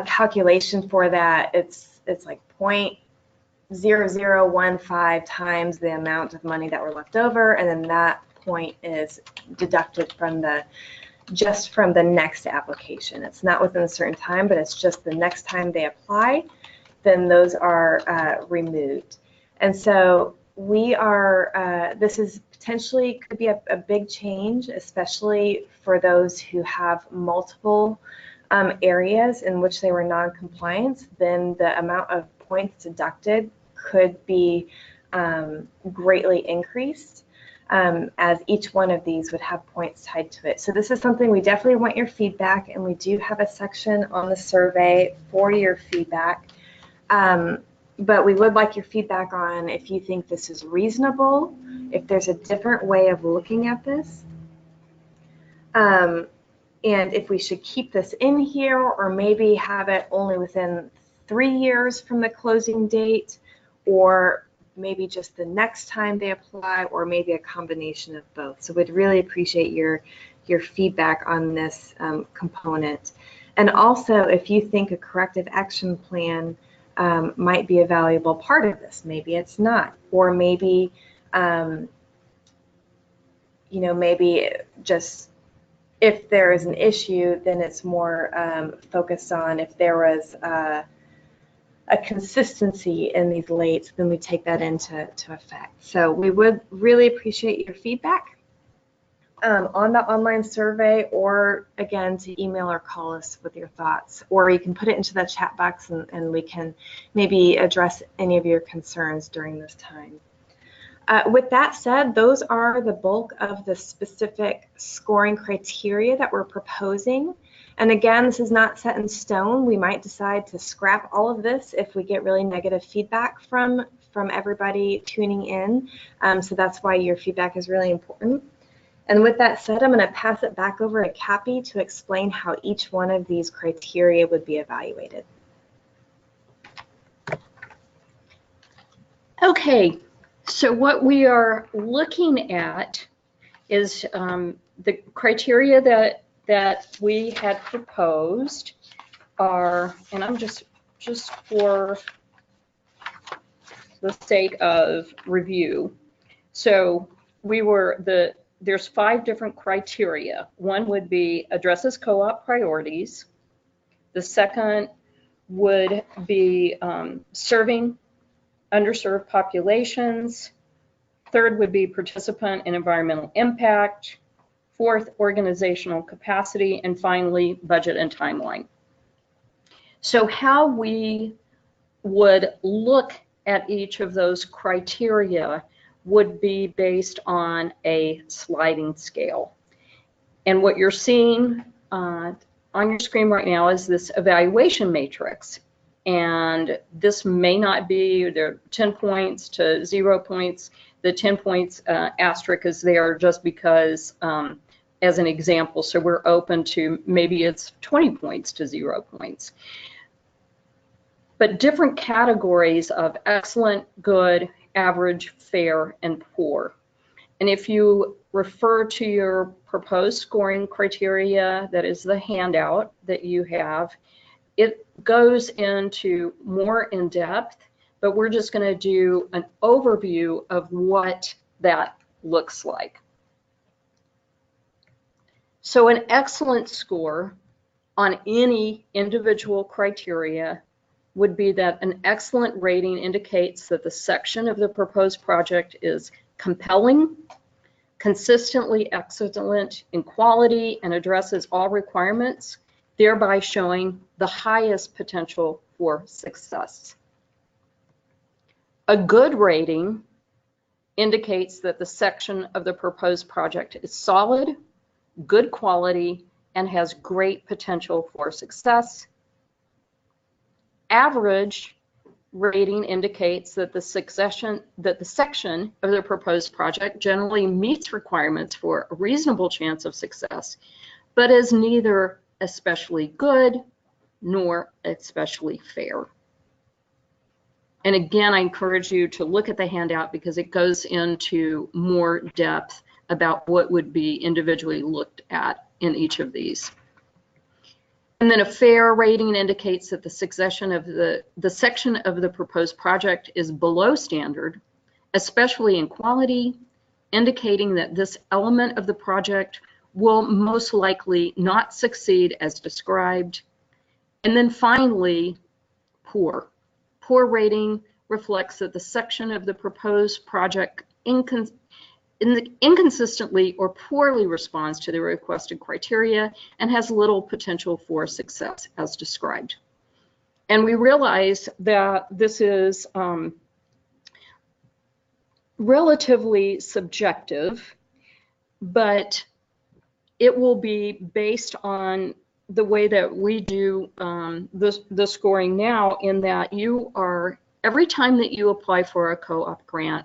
Speaker 2: calculation for that. It's like 0.0015 times the amount of money that were left over, and then that point is deducted from just from the next application. It's not within a certain time, but it's just the next time they apply, then those are removed. And so we are, this is potentially could be a big change, especially for those who have multiple areas in which they were non-compliant. Then the amount of points deducted could be greatly increased, as each one of these would have points tied to it. So this is something we definitely want your feedback, and we do have a section on the survey for your feedback. But we would like your feedback on if you think this is reasonable, if there's a different way of looking at this, and if we should keep this in here or maybe have it only within 3 years from the closing date, or maybe just the next time they apply, or maybe a combination of both. So we'd really appreciate your feedback on this component. And also, if you think a corrective action plan might be a valuable part of this, maybe it's not, or maybe you know, maybe just if there is an issue, then it's more focused on if there was a consistency in these lates, then we take that into effect. So we would really appreciate your feedback on the online survey, or again, to email or call us with your thoughts, or you can put it into the chat box and we can maybe address any of your concerns during this time. With that said, those are the bulk of the specific scoring criteria that we're proposing. And again, this is not set in stone. We might decide to scrap all of this if we get really negative feedback from everybody tuning in. So that's why your feedback is really important. And with that said, I'm going to pass it back over to Cappy to explain how each one of these criteria would be evaluated.
Speaker 1: Okay, so what we are looking at is the criteria that we had proposed are, and I'm just for the sake of review. So there's 5 different criteria. One would be addresses co-op priorities. The second would be serving underserved populations. Third would be participant and environmental impact. Fourth, organizational capacity. And finally, budget and timeline. So how we would look at each of those criteria would be based on a sliding scale. And what you're seeing on your screen right now is this evaluation matrix. And this may not be, there are 10 points to 0 points. The 10 points asterisk is there just because, as an example, so we're open to maybe it's 20 points to 0 points. But different categories of excellent, good, average, fair, and poor. And if you refer to your proposed scoring criteria, that is the handout that you have, it goes into more in depth, but we're just going to do an overview of what that looks like. So an excellent score on any individual criteria would be that an excellent rating indicates that the section of the proposed project is compelling, consistently excellent in quality, and addresses all requirements, thereby showing the highest potential for success. A good rating indicates that the section of the proposed project is solid, good quality, and has great potential for success. Average rating indicates that the section of the proposed project generally meets requirements for a reasonable chance of success, but is neither especially good nor especially fair. And again, I encourage you to look at the handout because it goes into more depth about what would be individually looked at in each of these. And then a fair rating indicates that the section of the proposed project is below standard, especially in quality, indicating that this element of the project will most likely not succeed as described. And then finally, poor. Poor rating reflects that the section of the proposed project inconsistently or poorly responds to the requested criteria and has little potential for success as described. And we realize that this is relatively subjective, but it will be based on the way that we do the scoring now, in that every time that you apply for a co-op grant,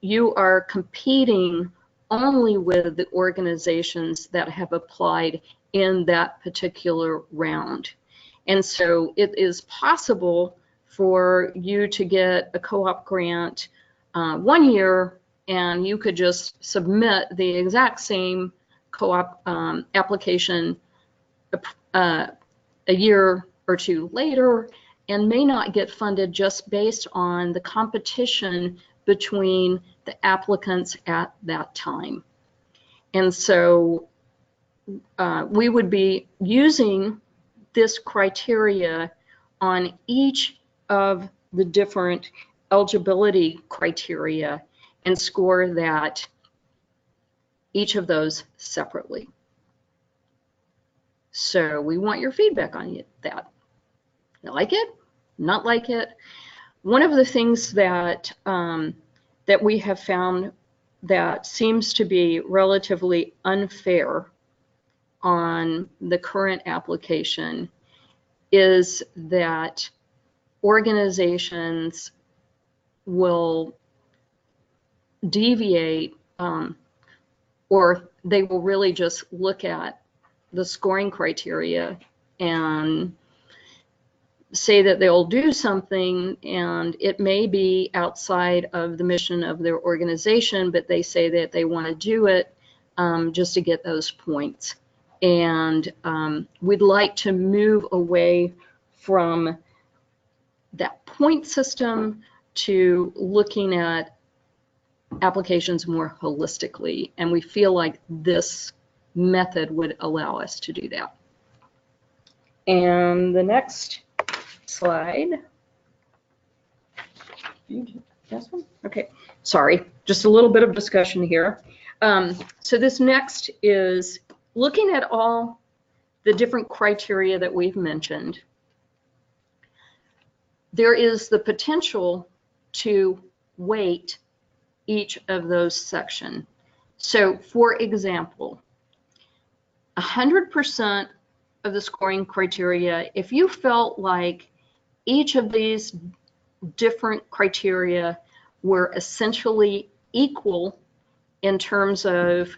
Speaker 1: you are competing only with the organizations that have applied in that particular round. And so it is possible for you to get a co-op grant 1 year, and you could just submit the exact same co-op application a year or 2 later, and may not get funded just based on the competition between the applicants at that time. And so we would be using this criteria on each of the different eligibility criteria and score that each of those separately. So we want your feedback on that. You like it? Not like it? One of the things that that we have found that seems to be relatively unfair on the current application is that organizations will deviate or they will really just look at the scoring criteria and say that they'll do something, and it may be outside of the mission of their organization, but they say that they want to do it just to get those points. And we'd like to move away from that point system to looking at applications more holistically, and we feel like this method would allow us to do that. And the next slide. This one? Okay, sorry, just a little bit of discussion here. So this next is looking at all the different criteria that we've mentioned. There is the potential to weight each of those sections. So for example, 100% of the scoring criteria, if you felt like each of these different criteria were essentially equal in terms of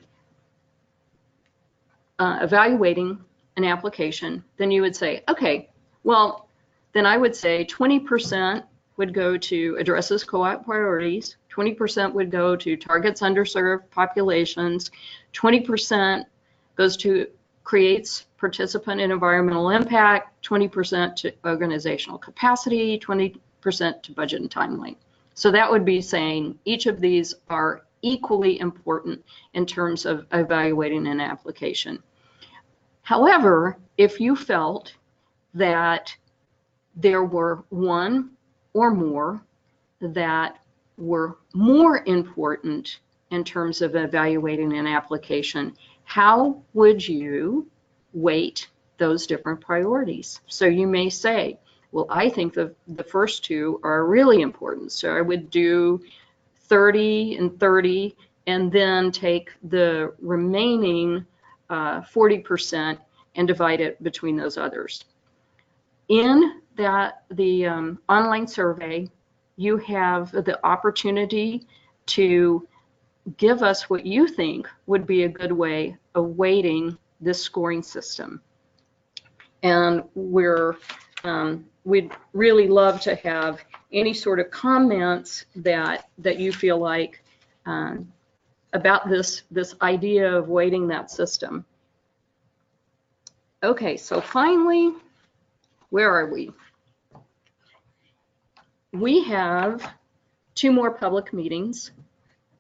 Speaker 1: evaluating an application, then you would say, okay, well, then I would say 20% would go to addresses co-op priorities, 20% would go to targets underserved populations, 20% goes to creates participant and environmental impact, 20% to organizational capacity, 20% to budget and timeline. So that would be saying each of these are equally important in terms of evaluating an application. However, if you felt that there were one or more that were more important in terms of evaluating an application, how would you weight those different priorities? So you may say, well, I think the first two are really important, so I would do 30 and 30 and then take the remaining 40% and divide it between those others. In that the online survey, you have the opportunity to give us what you think would be a good way of weighting this scoring system. And we'd really love to have any sort of comments that you feel like about this idea of weighting that system. Okay, so finally, where are we? We have 2 more public meetings,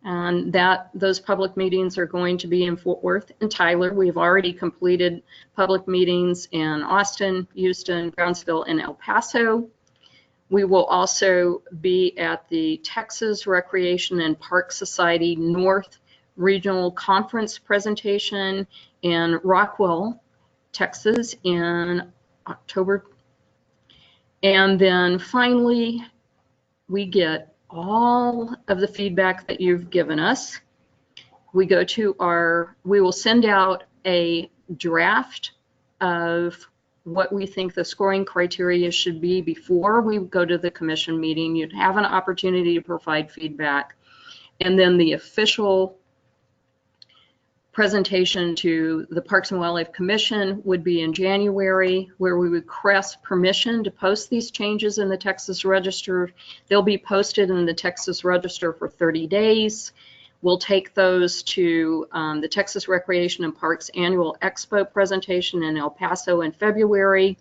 Speaker 1: and those public meetings are going to be in Fort Worth and Tyler. We've already completed public meetings in Austin, Houston, Brownsville, and El Paso. We will also be at the Texas Recreation and Park Society North Regional Conference presentation in Rockwell, Texas in October. And then finally, we get all of the feedback that you've given us. We will send out a draft of what we think the scoring criteria should be before we go to the commission meeting. You'd have an opportunity to provide feedback. And then the official presentation to the Parks and Wildlife Commission would be in January, where we would request permission to post these changes in the Texas Register. They'll be posted in the Texas Register for 30 days. We'll take those to the Texas Recreation and Parks Annual Expo presentation in El Paso in February.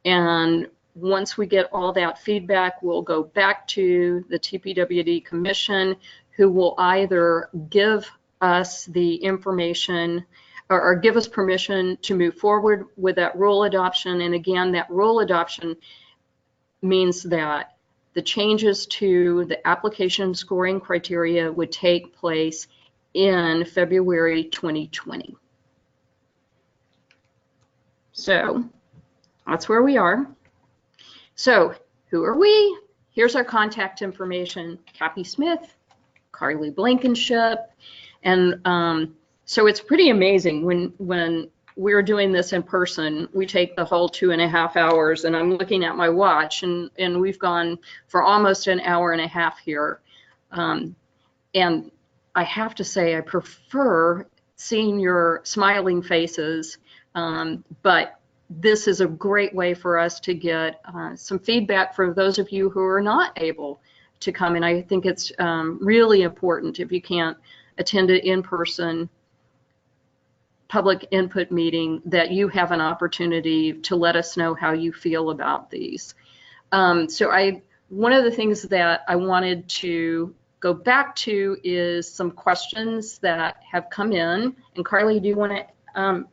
Speaker 1: And once we get all that feedback, we'll go back to the TPWD Commission, who will either give us the information or give us permission to move forward with that rule adoption. And again, that rule adoption means that the changes to the application scoring criteria would take place in February 2020. So that's where we are. So who are we? Here's our contact information: Cappy Smith, Carly Blankenship. And so it's pretty amazing when we're doing this in person. We take the whole 2.5 hours, and I'm looking at my watch, and we've gone for almost an hour and a half here. And I have to say, I prefer seeing your smiling faces, but this is a great way for us to get some feedback for those of you who are not able to come. And I think it's really important, if you can't attend an in-person public input meeting, that you have an opportunity to let us know how you feel about these. So one of the things that I wanted to go back to is some questions that have come in. And Carly, do you want to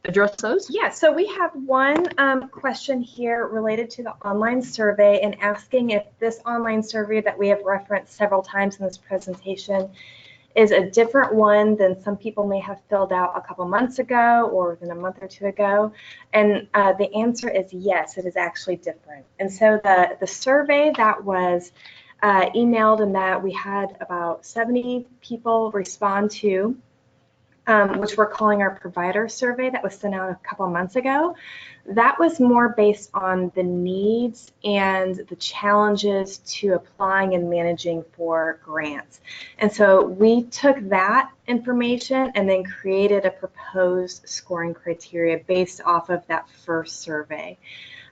Speaker 1: address those?
Speaker 2: Yeah, so we have one question here related to the online survey, and asking if this online survey that we have referenced several times in this presentation is a different one than some people may have filled out a couple months ago or than a month or two ago. And the answer is yes, it is actually different. And so the survey that was emailed and that we had about 70 people respond to, which we're calling our provider survey, that was sent out a couple months ago, that was more based on the needs and the challenges to applying and managing for grants. And so we took that information and then created a proposed scoring criteria based off of that first survey.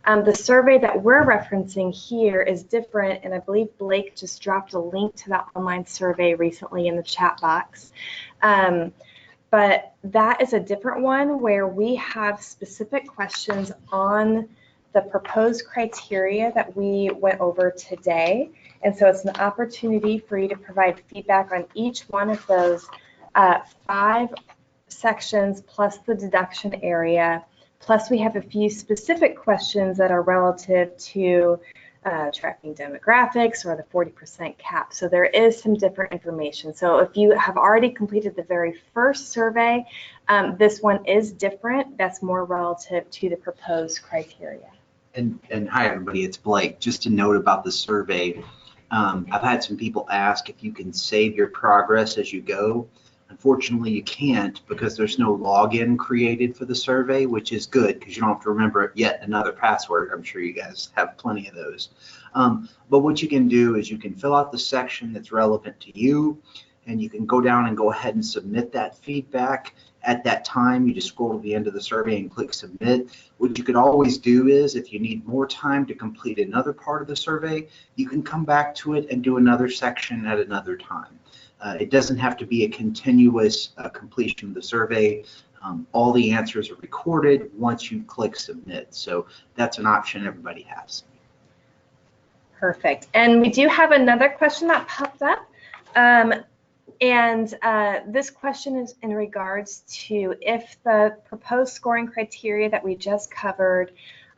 Speaker 2: The survey that we're referencing here is different, and I believe Blake just dropped a link to that online survey recently in the chat box. But that is a different one where we have specific questions on the proposed criteria that we went over today. And so it's an opportunity for you to provide feedback on each one of those 5 sections plus the deduction area. Plus we have a few specific questions that are relative to tracking demographics or the 40% cap. So there is some different information. So if you have already completed the very first survey, this one is different. That's more relative to the proposed criteria.
Speaker 3: And hi everybody, it's Blake. Just a note about the survey. I've had some people ask if you can save your progress as you go. Unfortunately, you can't, because there's no login created for the survey, which is good because you don't have to remember yet another password. I'm sure you guys have plenty of those. But what you can do is you can fill out the section that's relevant to you, and you can go down and go ahead and submit that feedback. At that time, you just scroll to the end of the survey and click submit. What you could always do is, if you need more time to complete another part of the survey, you can come back to it and do another section at another time. It doesn't have to be a continuous completion of the survey. All the answers are recorded once you click submit. So that's an option everybody has.
Speaker 2: Perfect. And we do have another question that popped up. This question is in regards to if the proposed scoring criteria that we just covered,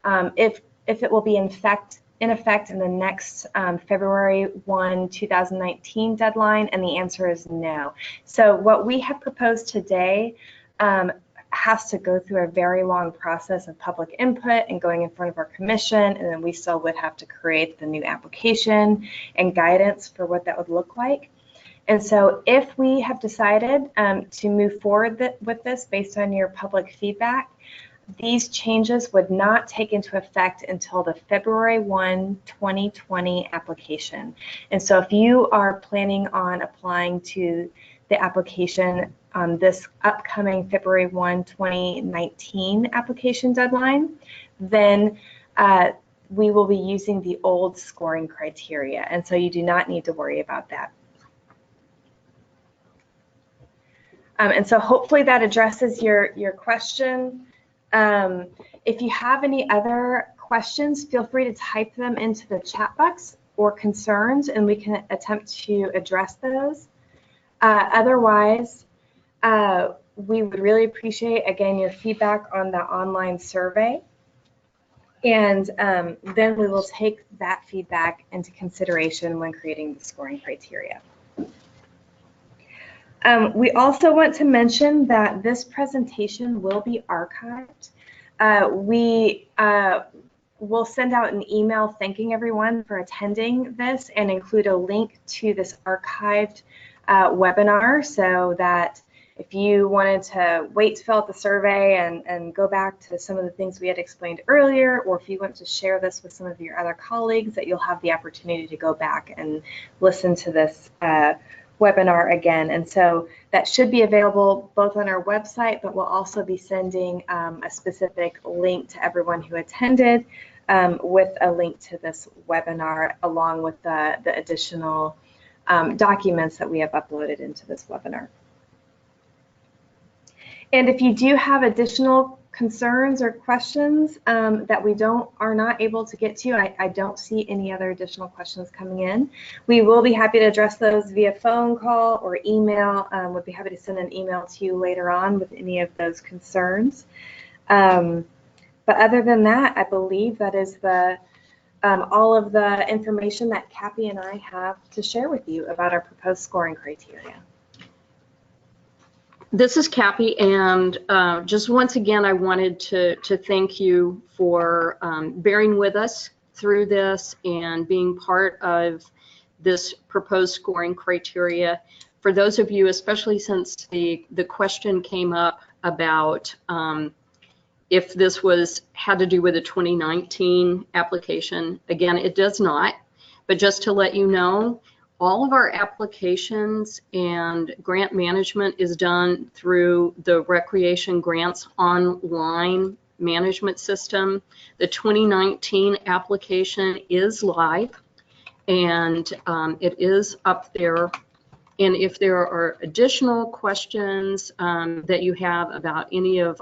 Speaker 2: if it will be in effect in the next February 1, 2019 deadline, and the answer is no. So what we have proposed today has to go through a very long process of public input and going in front of our commission, and then we still would have to create the new application and guidance for what that would look like. And so if we have decided to move forward with this based on your public feedback, these changes would not take into effect until the February 1, 2020 application. And so if you are planning on applying to the application on this upcoming February 1, 2019 application deadline, then we will be using the old scoring criteria. And so you do not need to worry about that. And so hopefully that addresses your question. If you have any other questions, feel free to type them into the chat box or concerns, and we can attempt to address those. Otherwise, we would really appreciate, again, your feedback on the online survey. And then we will take that feedback into consideration when creating the scoring criteria. We also want to mention that this presentation will be archived. We will send out an email thanking everyone for attending this and include a link to this archived webinar, so that if you wanted to wait to fill out the survey and go back to some of the things we had explained earlier, or if you want to share this with some of your other colleagues, that you'll have the opportunity to go back and listen to this webinar again. And so that should be available both on our website, but we'll also be sending a specific link to everyone who attended with a link to this webinar, along with the additional documents that we have uploaded into this webinar. And if you do have additional concerns or questions that we are not able to get to, I don't see any other additional questions coming in. We will be happy to address those via phone call or email. We'd be happy to send an email to you later on with any of those concerns. But other than that, I believe that is all of the information that Cappy and I have to share with you about our proposed scoring criteria.
Speaker 1: This is Cappy, and just once again, I wanted to thank you for bearing with us through this and being part of this proposed scoring criteria. For those of you, especially since the question came up about if this had to do with the 2019 application, again, it does not, but just to let you know, all of our applications and grant management is done through the Recreation Grants Online management system. The 2019 application is live, and it is up there. And if there are additional questions that you have about any of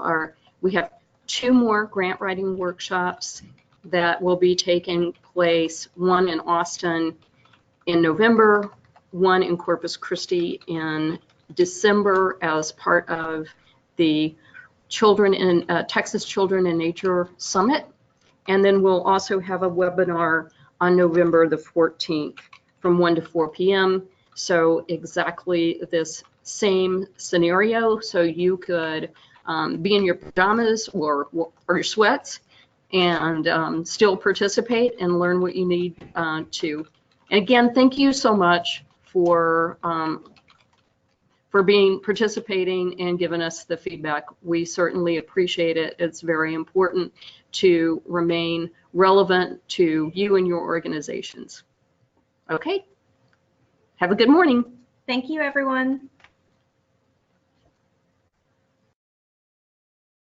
Speaker 1: we have 2 more grant writing workshops that will be taking place, one in Austin in November, one in Corpus Christi in December as part of the Texas Children in Nature Summit. And then we'll also have a webinar on November the 14th from 1 to 4 p.m. So exactly this same scenario. So you could be in your pajamas or your sweats and still participate and learn what you need to. And again, thank you so much for participating and giving us the feedback. We certainly appreciate it. It's very important to remain relevant to you and your organizations. Okay, have a good morning.
Speaker 2: Thank you, everyone.